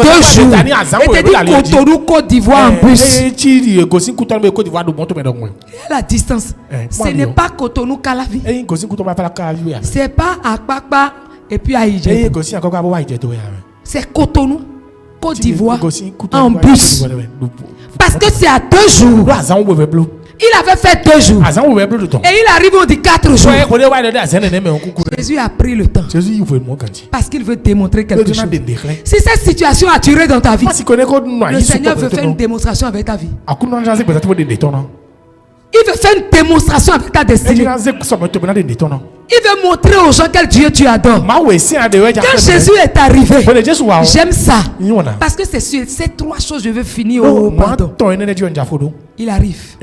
jours. Et dit Cotonou, Côte d'Ivoire en bus. Et la distance, ce n'est pas Cotonou Calavi. C'est pas à Kpakpa et puis à Idjé. C'est Cotonou, Côte d'Ivoire en bus. Parce que c'est à 2 jours. Il avait fait 2 jours. Et il arrive, on dit 4 jours. Jésus a pris le temps. Parce qu'il veut démontrer quelque chose. Si cette situation a duré dans ta vie, le Seigneur veut faire une démonstration avec ta vie. Il veut faire une démonstration avec ta destinée. Il veut montrer aux gens quel Dieu tu adores. Quand Jésus est arrivé, j'aime ça. Parce que c'est sur ces 3 choses je veux finir au pardon. Il arrive.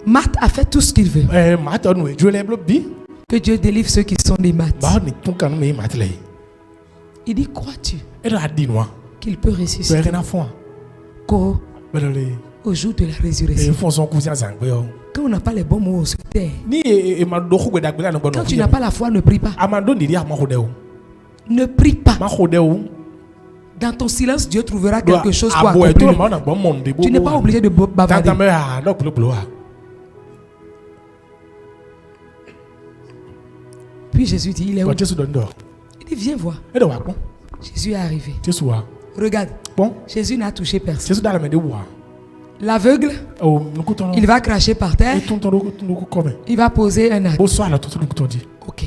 Marthe a fait tout ce qu'il veut. Que Dieu délivre ceux qui sont des maths. Il dit, crois-tu qu'il peut ressusciter qu'au jour de la résurrection? Quand on n'a pas les bons mots, on se tait. Quand tu n'as pas la foi, ne prie pas. Ne prie pas. Dans ton silence, Dieu trouvera quelque chose pour accomplir. Tu n'es pas obligé de bavarder. Puis Jésus dit, il est où? Il dit, viens voir. Jésus est arrivé. Regarde, Jésus n'a touché personne. L'aveugle, il va cracher par terre. Il va poser un acte. Ok.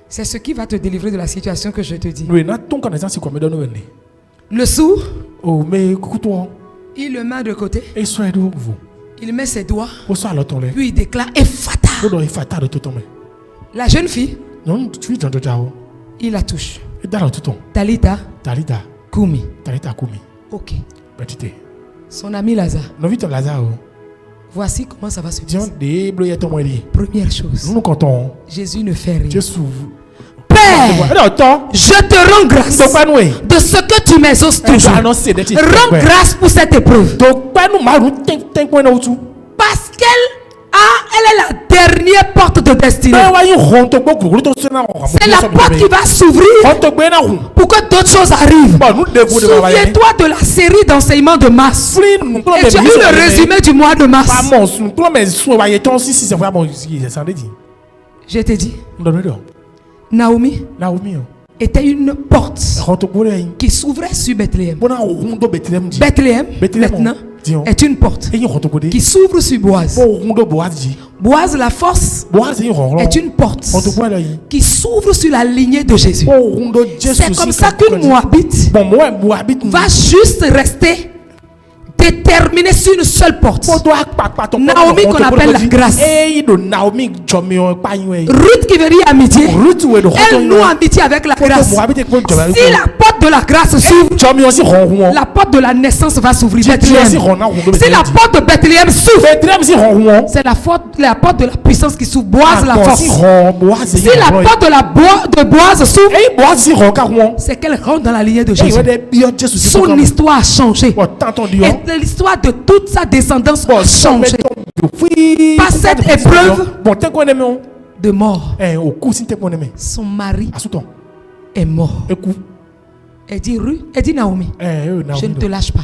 C'est ce qui va te délivrer de la situation que je te dis. Le sourd, il le met de côté. Il met ses doigts. Puis il déclare Ephata. La jeune fille, il la touche. Talita Kumi. Ok. Son ami Lazare. Voici comment ça va se passer. Première chose, Jésus ne fait rien. Père, je te rends grâce de ce que tu m'exauces toujours. Rends grâce pour cette épreuve. Parce elle est la dernière porte de destinée. C'est la porte qui va s'ouvrir pour que d'autres choses arrivent. Souviens-toi de la série d'enseignements de mars. Et tu as eu le résumé du mois de mars. Je t'ai dit, Naomi était une porte qui s'ouvrait sur Bethléem. Bethléem, maintenant, est une porte qui s'ouvre sur Boaz. Boaz, la force, est une porte qui s'ouvre sur la lignée de Jésus. C'est comme ça qu'une Moabite va juste rester déterminé sur une seule porte. Naomi qu'on appelle la grâce. Ruth qui veut dire amitié. Elle noue amitié avec la grâce. Si la porte de la grâce s'ouvre, la porte de la naissance va s'ouvrir. Si la porte de Bethléem s'ouvre, c'est la porte de la puissance qui s'ouvre. Boaz la force. Si la porte de Boaz s'ouvre, c'est qu'elle rentre dans la lignée de Jésus. Son histoire a changé. Et l'histoire de toute sa descendance a changé. Par cette épreuve de mort, son mari est mort. Elle dit Naomi, je ne te lâche pas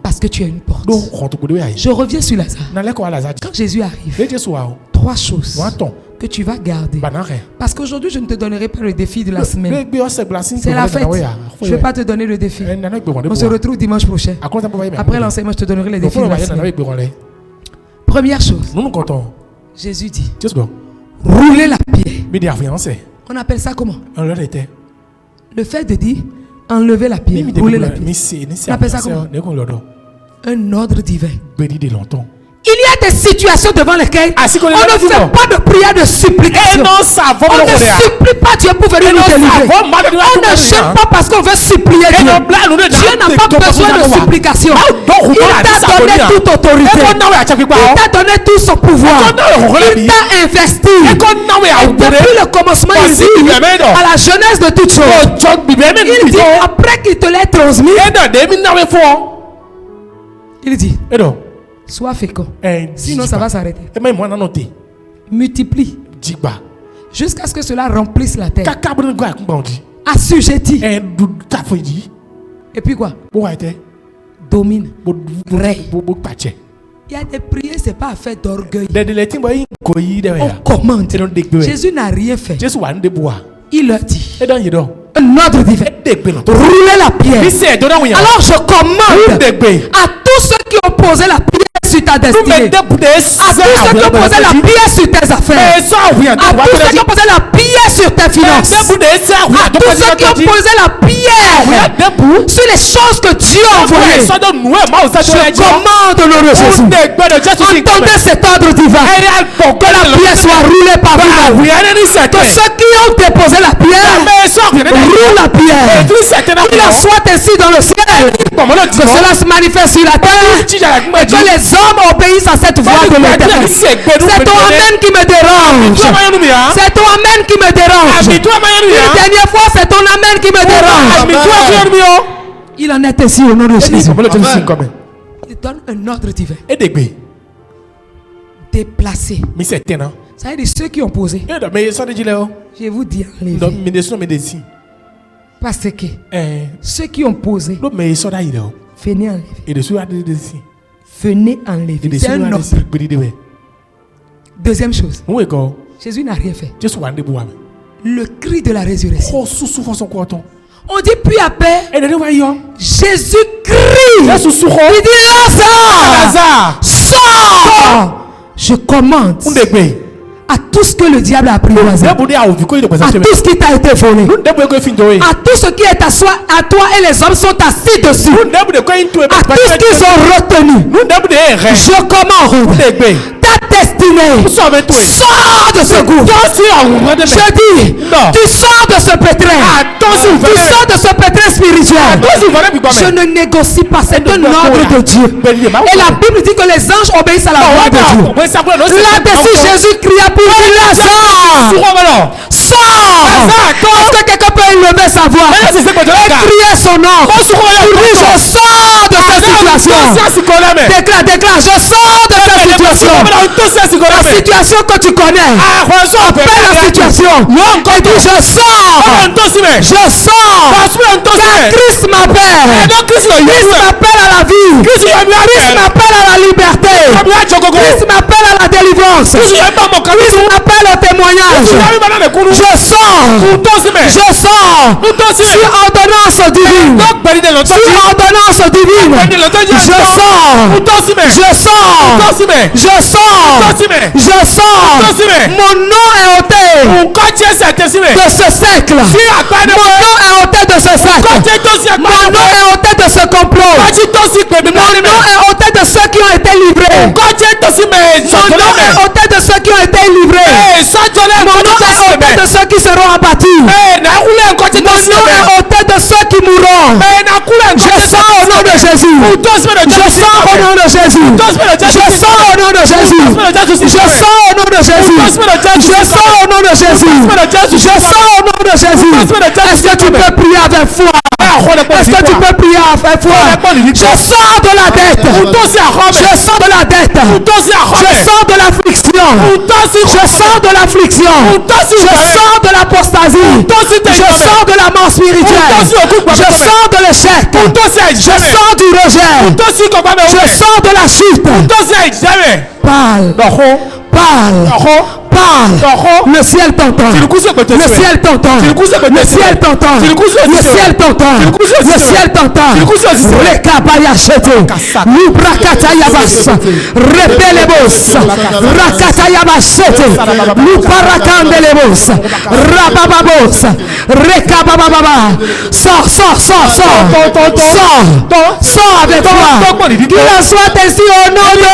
parce que tu as une porte. Je reviens sur Lazare. Quand Jésus arrive, 3 choses que tu vas garder. Parce qu'aujourd'hui, je ne te donnerai pas le défi de la semaine. C'est la fête. Je ne vais pas te donner le défi. On se retrouve dimanche prochain. Après l'enseignement, je te donnerai le défi de la semaine. Première chose, Jésus dit, rouler la pierre. On appelle ça comment? Le fait de dire, enlever la pierre, rouler la pierre. On appelle ça comment? Un ordre divin. Il y a des situations devant lesquelles on ne fait pas de prière de supplication. On ne supplie pas Dieu pour venir nous délivrer. On ne gêne pas parce qu'on veut supplier Dieu. Dieu n'a pas besoin de supplication. Il t'a donné toute autorité. Il t'a donné tout son pouvoir. Il t'a investi. Et depuis le commencement ici, à la jeunesse de toutes choses, il dit après qu'il te l'ait transmis, il dit sois fécond. Sinon ça va s'arrêter. Multiplie. Jusqu'à ce que cela remplisse la terre. Assujetti. Et puis quoi? Domine. Règne. Il y a des prières, c'est pas affaire d'orgueil. On commande. Jésus n'a rien fait. Il leur dit un ordre divin. Rouler la pierre. Alors je commande à tous ceux qui ont posé la pierre sur ta destinée, à tous ceux qui ont posé la pierre sur tes affaires, à tous ceux qui ont posé la pierre sur tes finances, à tous ceux qui ont posé la pierre sur les choses que Dieu a envoyées. Je commande au nom de Jésus. Entendez cet ordre divin. Que la pierre soit roulée par vous. Que ceux qui ont déposé la pierre roulent la pierre. Qu'il en soit ainsi dans le ciel. Que cela se manifeste sur la terre. Et que les hommes obéissent à cette voix de l'Éternel. C'est ton amen qui me dérange. C'est ton amen qui me dérange. Une dernière fois, c'est ton amen qui me dérange. Il en est ainsi au nom de Jésus. Il donne un ordre divin. Déplacé. Ça veut dire ceux qui ont posé. Je vous dis enlever. Parce que ceux qui ont posé, venez enlever. Venez enlever. C'est un ordre. Deuxième chose, Jésus n'a rien fait. Le cri de la résurrection. On dit puis après, Jésus crie. Il dit Lazare, sors. Je commande à tout ce que le diable a apprivoisé, à tout ce qui t'a été volé, à tout ce qui est à toi et les hommes sont assis dessus, à tout ce qu'ils ont retenu, je commande ta destinée. Sors de ce gouffre. Je dis, tu sors de ce pétrin. Tu sors de ce pétrin spirituel. Je ne négocie pas, c'est un ordre de Dieu. Et la Bible dit que les anges obéissent à la voix de Dieu. Là-dessus, Jésus cria pour Lazare, sors. Est-ce que quelqu'un peut élever sa voix et crier son nom? Je sors de cette situation. Déclare, je sors de cette situation. La situation que tu connais, appelle la situation. Et dis, je sors. Car Christ m'appelle. Christ m'appelle à la vie. Christ m'appelle à la liberté. Christ m'appelle à la délivrance. Christ m'appelle au témoignage. Je sors. Sur ordonnance divine. Je sors. Mon nom est ôté de ce siècle. Mon nom est ôté de ce siècle. Mon nom est ôté de ce complot. Mon nom est ôté de ceux qui ont été livrés. Mon nom est ôté de ceux qui ont été livrés. Mon nom est ôté de ceux qui seront abattus. Mon nom est ôté de ceux qui mourront. Je sors au nom de Jésus. Je sors au nom de Jésus. Je sors au nom de Jésus. Je sors au nom de Jésus. Je sors au nom de Jésus. Je sors au nom de Jésus. Est-ce que tu peux prier avec foi? Est-ce que tu peux prier à faire foi? Je sors de la dette. Je sors de la dette. Je sors de l'affliction. Je sors de l'affliction. Je sors de l'apostasie. Je sors de la mort spirituelle. Je sors de l'échec. Je sors du rejet. Je sors de la chute. Parle. Parle. Le ciel t'entend. Le ciel t'entend. Le ciel t'entend. Le ciel t'entend. Le ciel t'entend. Rekabaya chete. Lubrakata yabas. Repelebos. Rakata yabachete. Lubarakandelebos. Rabababos. Rekabababa. Sors, sors, sors, sors. Sors. Sors avec moi. Qu'il en soit ainsi au nom de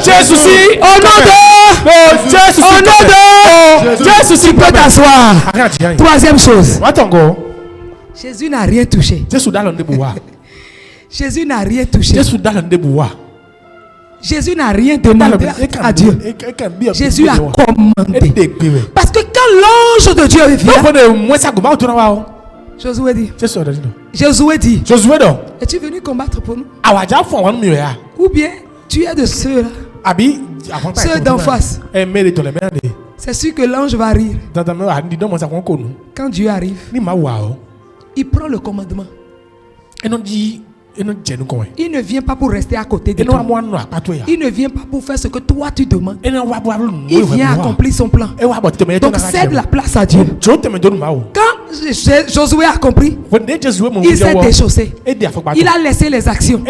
Jésus. Au nom de Jésus. Au nom de Jésus, tu peux t'asseoir. Troisième chose. Jésus n'a rien touché. Jésus n'a rien touché. Jésus n'a rien demandé à Dieu. Jésus a commandé. Parce que quand l'ange de Dieu vient, Josué dit. Josué dit. Es-tu venu combattre pour nous? Ou bien tu es de ceux-là, ceux d'en face. C'est sûr que l'ange va rire. Quand Dieu arrive, il prend le commandement. Il ne vient pas pour rester à côté de toi. Il ne vient pas pour faire ce que toi tu demandes. Il vient accomplir son plan. Donc cède la place à Dieu. Quand Josué a compris, il s'est déchaussé. Il a laissé les actions.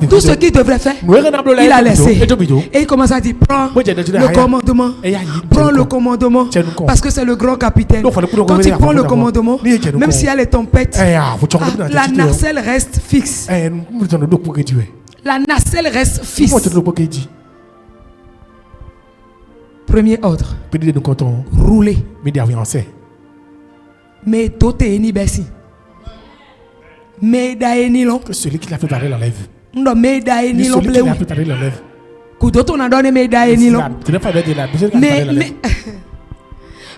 Tout ce qu'il devrait faire, il a laissé. Et il commence à dire, prends le commandement. Prends le commandement. Parce que c'est le grand capitaine. Quand il prend le commandement, même s'il y a les tempêtes, la nacelle reste fixe. La nacelle reste fixe. Premier ordre. Rouler. Mais tout est ni bessi. Mais d'ailleurs long. Que celui qui l'a fait parler l'enlève. Non mais d'ailleurs ni long. Celui qui l'a fait parler l'enlève. Couteau on a donné mais d'ailleurs ni long.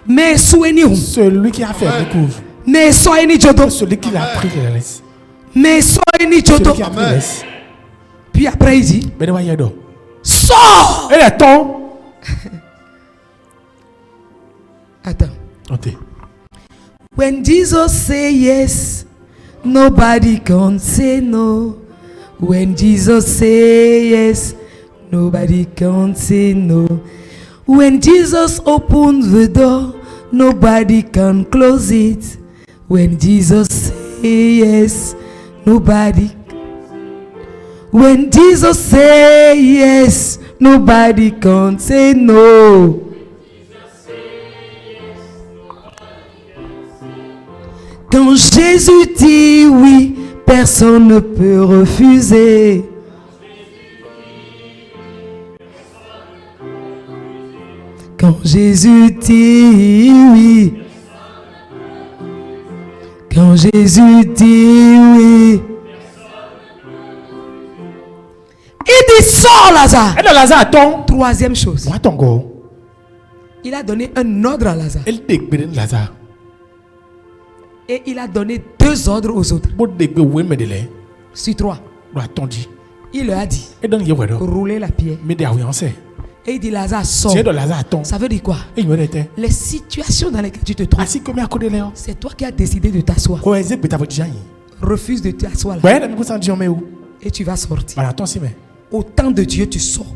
Mais soignez-vous. Celui qui a fait découvre. Mais soignez Joto. Celui qui l'a pris la laisse. Mais soignez Joto. Puis après il dit. Sors. Et attends. Attends. When Jesus say yes, nobody can say no. When Jesus say yes, nobody can say no. When Jesus opens the door, nobody can close it. When Jesus say yes, nobody. When Jesus say yes, nobody can say no. Quand Jésus dit oui, personne ne peut refuser. Quand Jésus dit oui. Quand Jésus dit oui. Il dit sors Lazare. Et Lazare attend. Troisième chose. Il a donné un ordre à Lazare. Et il a donné 2 ordres aux autres. Sur 3. Il leur a dit rouler la pierre. Et il dit Lazare sort. Ça veut dire quoi? Les situations dans lesquelles tu te trouves, c'est toi qui as décidé de t'asseoir. Refuse de t'asseoir là. Et tu vas sortir. Au temps de Dieu tu sors.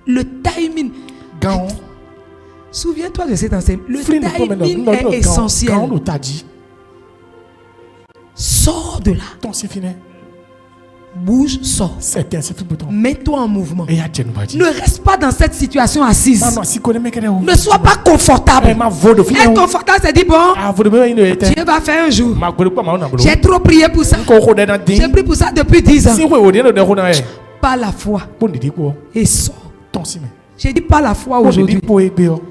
Le timing. Souviens-toi de cet enseignement. Le timing est essentiel. Sors de là. Bouge, sors. Mets-toi en mouvement. Ne reste pas dans cette situation assise. Ne sois pas confortable. Être confortable, c'est dit bon, Dieu va faire un jour. J'ai trop prié pour ça. J'ai prié pour ça depuis 10 ans. Pas la foi. Et sors. J'ai dit pas la foi aujourd'hui.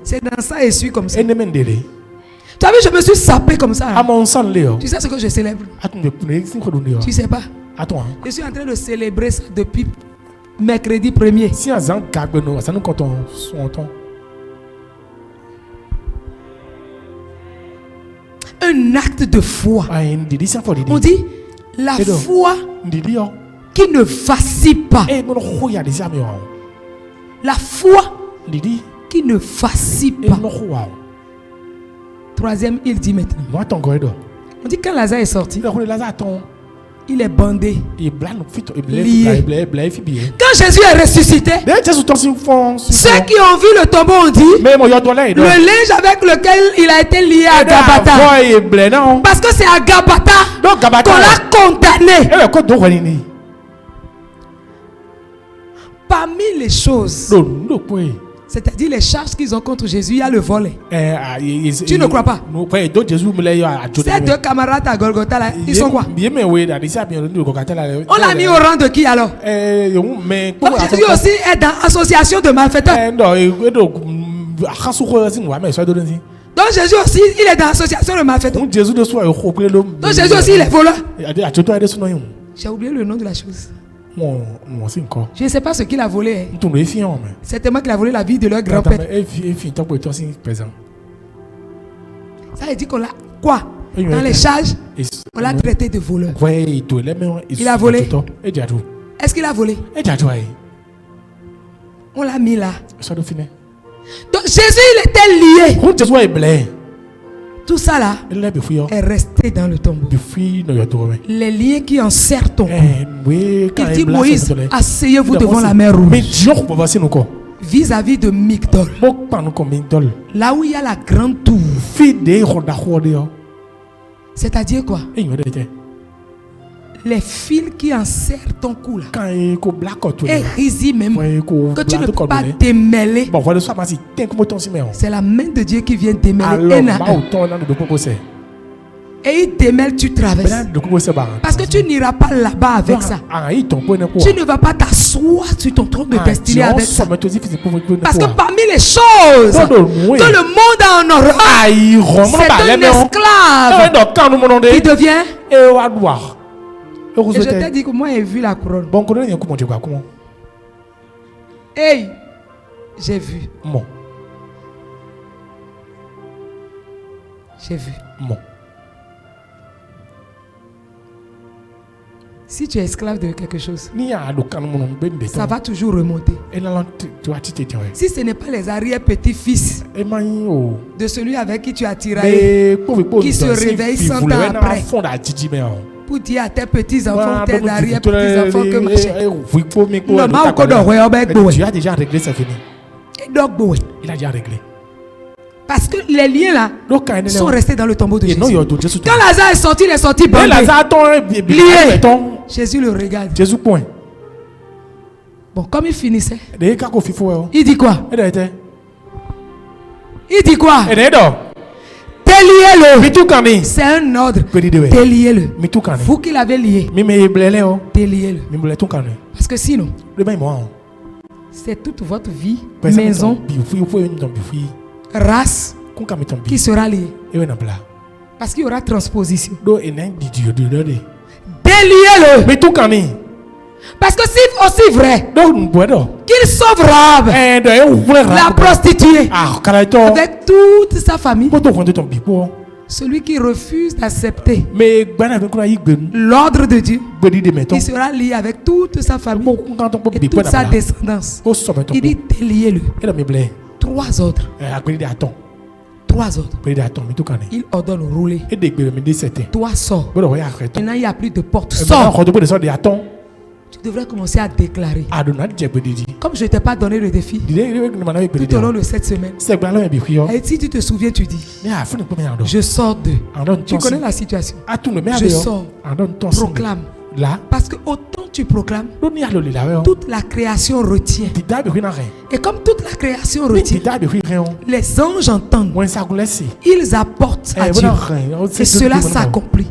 C'est dans ça et suis comme ça. Tu as vu, je me suis sapé comme ça. Tu sais ce que je célèbre? Tu sais pas? Je suis en train de célébrer ça depuis mercredi 1er. Un un acte de foi. On dit la foi qui ne vacille pas. La foi qui ne vacille pas. Troisième, il dit maintenant. On dit quand Lazare est sorti, il est bandé, lié. Quand Jésus est ressuscité, ceux qui ont vu le tombeau ont dit le linge avec lequel il a été lié à Gabata. Parce que c'est à Gabata qu'on l'a condamné. Parmi les choses, c'est-à-dire les charges qu'ils ont contre Jésus, il y a le vol. Tu ne crois pas? Ces deux camarades à Golgotha là, ils sont quoi? On l'a mis au rang de qui alors? Donc Jésus aussi est dans l'association de malfaiteurs. Donc Jésus aussi, il est dans l'association de malfaiteurs. Donc Jésus aussi, il est voleur. J'ai oublié le nom de la chose. Je ne sais pas ce qu'il a volé. C'est tellement qu'il a volé la vie de leur grand-père. Ça veut dire qu'on l'a quoi? Dans les charges, on l'a traité de voleur. Il a volé. Est-ce qu'il a volé? On l'a mis là. Donc Jésus, il était lié. Tout ça là est resté dans le tombeau. Les liens qui enserrent ton corps. Il dit Moïse, asseyez-vous devant la mer Rouge. Vis-à-vis de Migdol. Là où il y a la grande tour. C'est-à-dire quoi? Les fils qui enserrent ton cou là. Et risi même. Que tu ne peux pas démêler. C'est la main de Dieu qui vient démêler. Et il démêle, tu traverses. Parce que tu n'iras pas là-bas avec ça. Tu ne vas pas t'asseoir sur ton trône de destinée avec ça. Parce que parmi les choses que le monde a en horreur, c'est un esclave qui devient. Et je t'ai dit que moi j'ai vu la couronne. Hey, j'ai vu. J'ai vu. Si tu es esclave de quelque chose, ça va toujours remonter. Si ce n'est pas les arrière-petits-fils de celui avec qui tu as tiraillé, qui se réveille 100 ans après, pour dire à tes petits-enfants, tes arrière-petits-enfants que tu as déjà réglé, c'est fini. Il a déjà réglé. Parce que les liens là sont restés dans le tombeau de Jésus. Quand Lazare est sorti, il est sorti bandé, lié. Jésus le regarde. Bon, comme il finissait, il dit quoi? Il dit quoi? Déliez-le. C'est un ordre. Déliez-le. Vous qui l'avez lié, déliez-le. Parce que sinon, c'est toute votre vie, maison, race qui sera liée. Parce qu'il y aura transposition. Déliez-le. Parce que c'est aussi vrai qu'il sauve Rahab, la prostituée, avec toute sa famille. Celui qui refuse d'accepter l'ordre de Dieu, il sera lié avec toute sa famille et toute sa descendance. Il dit déliez-le. 3 autres. 3 autres. Il ordonne rouler. Toi sors. Maintenant il n'y a plus de porte. Sors. Tu devrais commencer à déclarer. Comme je ne t'ai pas donné le défi tout au long de cette semaine. Et si tu te souviens, tu dis je sors de. Tu connais la situation. Je sors. Proclame. Parce que autant tu proclames, toute la création retient. Et comme toute la création retient, les anges entendent. Ils apportent à Dieu. Et cela s'accomplit.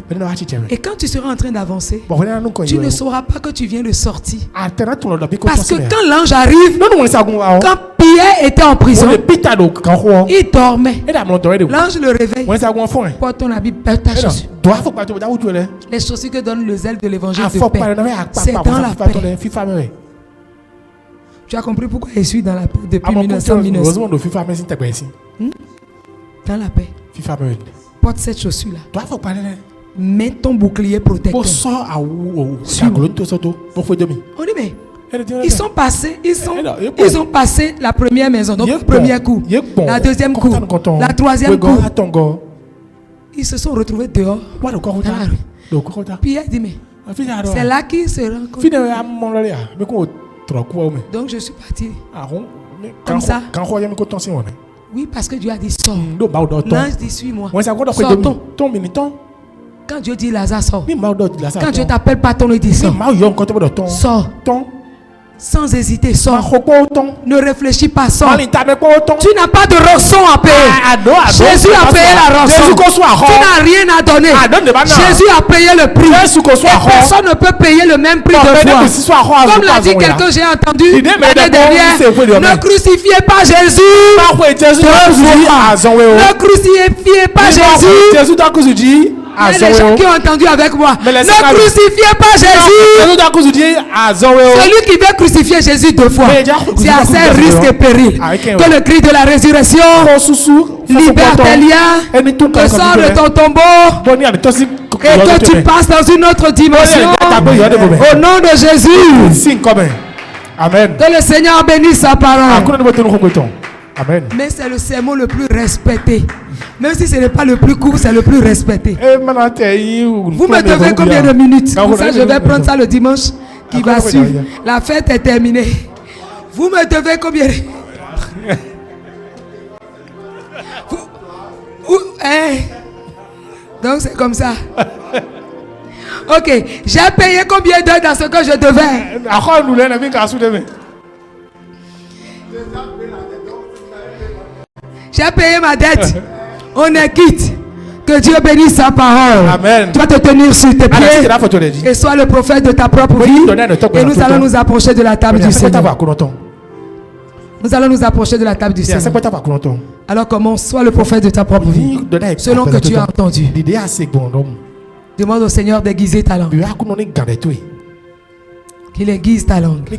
Et quand tu seras en train d'avancer, tu ne sauras pas que tu viens de sortir. Parce que quand l'ange arrive, quand Pierre était en prison, il dormait. L'ange le réveille. Porte ton habit, ta chaussure. Les chaussures que donne le zèle de l'évangile de paix, c'est dans la paix. Tu as compris pourquoi je suis dans la paix depuis 1900. Dans la paix. Porte cette chaussure-là. Mets ton bouclier protecteur. On dit, mais ils sont passés, ils ont passé la première maison, donc le premier coup, la deuxième coup, la troisième coup. Ils se sont retrouvés dehors. Puis elle dit, mais c'est là qu'ils se rencontrent. Donc je suis parti. Comme ça. Oui, parce que Dieu a dit sors. L'ange dit suis-moi. Sortons. Quand Dieu dit Lazare sort. Quand Dieu t'appelle pas ton nom, il dit sors. Sors. Sans hésiter, sors. Ne réfléchis pas, sors. Tu n'as pas de rançon à payer. Jésus a payé la rançon. Tu n'as rien à donner. Jésus a payé le prix. Et personne ne peut payer le même prix deux fois. Comme l'a dit quelqu'un, j'ai entendu l'année dernière, ne crucifiez pas Jésus. Ne crucifiez pas Jésus. Il y a des gens qui ont entendu avec moi. Ne crucifiez pas Jésus. Celui qui veut crucifier Jésus deux fois, c'est à ses risques et périls que le cri de la résurrection libère tes liens, te sort de ton tombeau et que tu passes dans une autre dimension. Au nom de Jésus. Amen. Que le Seigneur bénisse sa parole. Amen. Mais c'est le sermon le plus respecté. Même si ce n'est pas le plus court, c'est le plus respecté. Vous me devez combien de minutes? Pour ça, je vais prendre ça le dimanche qui va suivre. La fête est terminée. Vous me devez combien? Donc c'est comme ça. Ok, j'ai payé combien d'heures dans ce que je devais? J'ai payé ma dette. On est quitte. Que Dieu bénisse sa parole. Amen. Tu vas te tenir sur tes pieds et sois le prophète de ta propre vie. Et nous allons nous approcher de la table du Seigneur. Nous allons nous approcher de la table du Seigneur. Alors commence, sois le prophète de ta propre vie. Selon que tu as entendu. Demande au Seigneur d'aiguiser ta langue. Qu'il aiguise ta langue.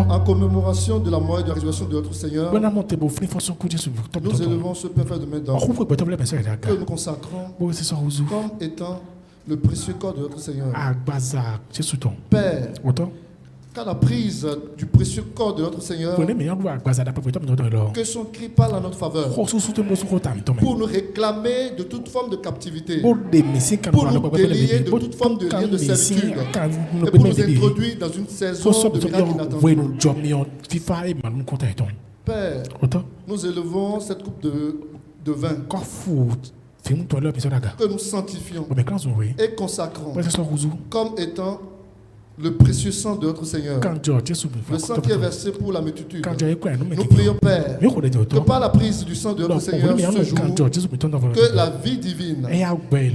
En commémoration de la mort et de la résurrection de notre Seigneur, nous élevons ce Père de main d'or que nous consacrons comme étant le précieux corps de notre Seigneur. Père, qu'à la prise du précieux corps de notre Seigneur, que son cri parle en notre faveur, pour nous réclamer de toute forme de captivité, pour nous délier de toute forme de lien de servitude, et pour nous introduire dans une saison de miracles inattendus. Père, nous élevons cette coupe de vin que nous sanctifions et consacrons comme étant le précieux sang de notre Seigneur, le sang qui est versé pour la multitude. Nous prions, Père, que par la prise du sang de notre Seigneur ce jour, que la vie divine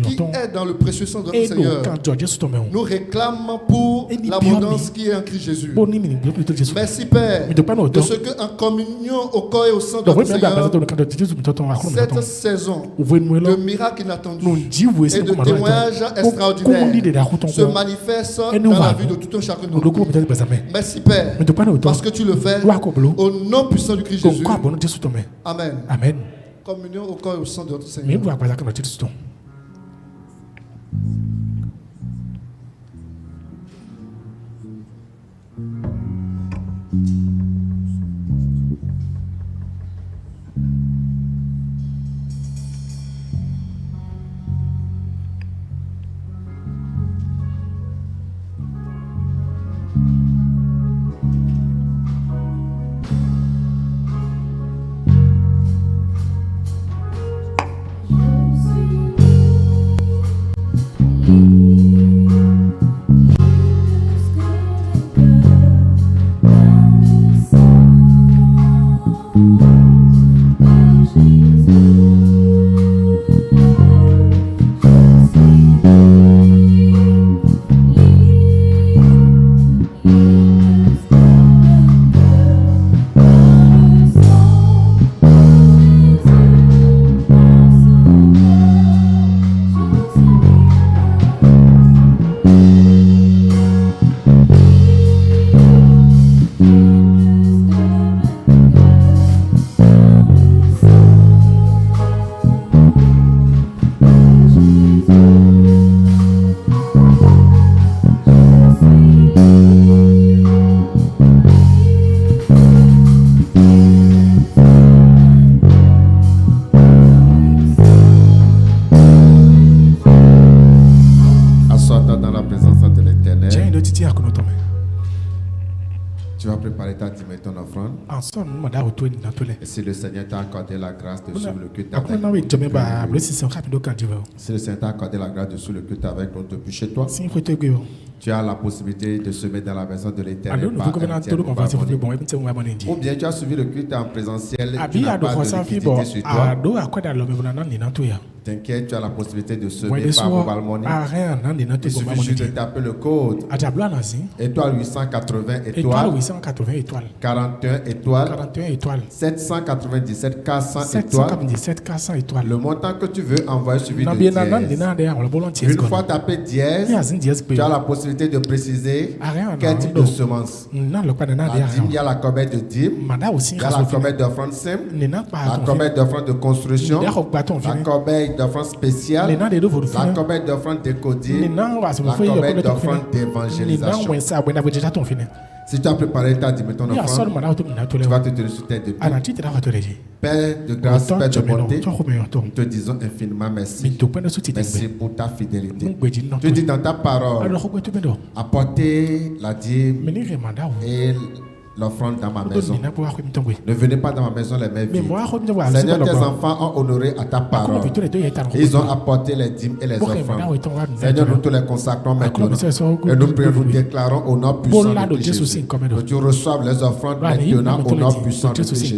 qui est dans le précieux sang de notre Seigneur nous réclame pour l'abondance qui est en Christ Jésus. Merci, Père, de ce qu'en communion au corps et au sang de notre Seigneur, cette saison de miracles inattendus et de témoignages extraordinaires se manifeste dans la vie de tout un chacun de nous. Merci, Père, parce que tu le fais au nom puissant du Christ Jésus. Amen. Amen. Communion au corps et au sang de notre Seigneur. Tu vas préparer ta dîme et ton offrande. Et si le Seigneur t'a accordé la grâce de suivre le culte avec nous, si le Seigneur t'a accordé la grâce de suivre le culte avec nous depuis chez toi, tu as la possibilité de se mettre dans la maison de l'Éternel par ou bien tu as suivi le culte en présentiel et tu n'as pas de liquidité sur toi. T'inquiète, tu as la possibilité de semer par mobile money. Il suffit juste de taper le code étoile 880 étoiles 41 étoiles 797 400 étoiles. Le montant que tu veux envoyer suivi de dièse. Une fois tapé dièse, tu as la possibilité de préciser quel type de semence. La dîme, il y a la corbeille de dîme, il y a la corbeille d'offrande simple, la corbeille d'offrande de construction, la corbeille d'offrande spéciale, la corbeille d'offrande décodée, la corbeille d'offrande d'évangélisation. Si tu as préparé ta dîme et ton offrande, tu vas te tenir sur tes deux pieds. Père de grâce, Père de bonté, nous te disons infiniment merci. Merci pour ta fidélité. Tu dis dans ta parole, apportez la dîme et l'offrande dans ma maison. Ne venez pas dans ma maison les mains vides. Seigneur, tes enfants ont honoré à ta parole. Ils ont apporté les dîmes et les offrandes. Seigneur, nous te les consacrons maintenant. Et nous prions, nous déclarons au nom puissant de Jésus que tu reçoives les offrandes maintenant au nom puissant de Jésus.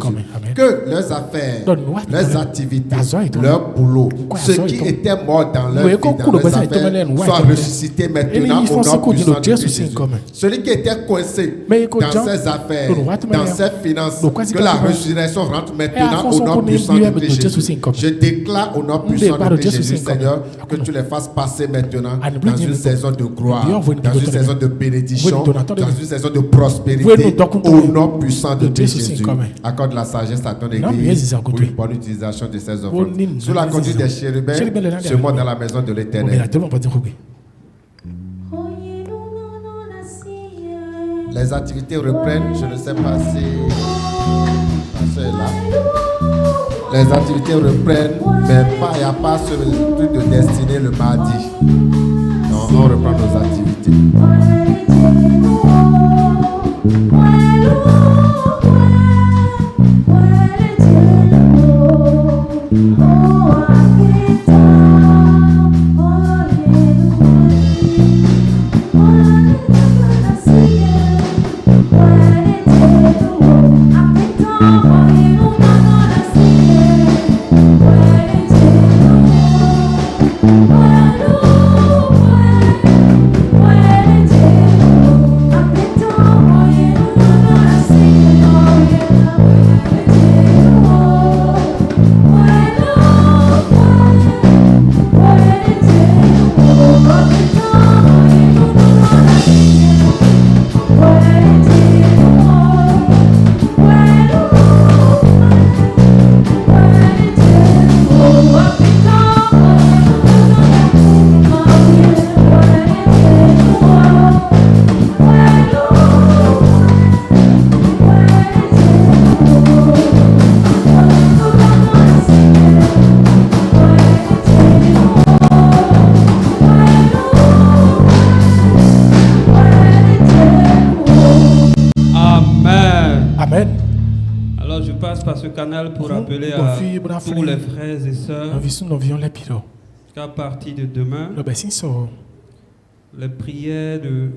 Que leurs affaires, leurs activités, leur boulot, ceux qui étaient morts dans leur vie, dans leurs affaires, soient ressuscités maintenant au nom puissant de Jésus. Celui qui était coincé dans ses affaires, dans ses finances, que la résurrection rentre maintenant au nom puissant de Jésus. Je déclare au nom puissant de Jésus, Seigneur, que tu les fasses passer maintenant dans une saison de gloire, dans une saison de bénédiction, dans une saison de prospérité, au nom puissant de Jésus. Accorde la sagesse à ton Église pour une bonne utilisation de ces offrandes. Sous la conduite des chérubins, je monte dans la maison de l'Éternel. Les activités reprennent, je ne sais pas si c'est là. Les activités reprennent, mais il n'y a pas ce truc de destinée le mardi. Non, on reprend nos activités. Canal pour appeler à tous les frères et sœurs qu'à partir de demain, les prières de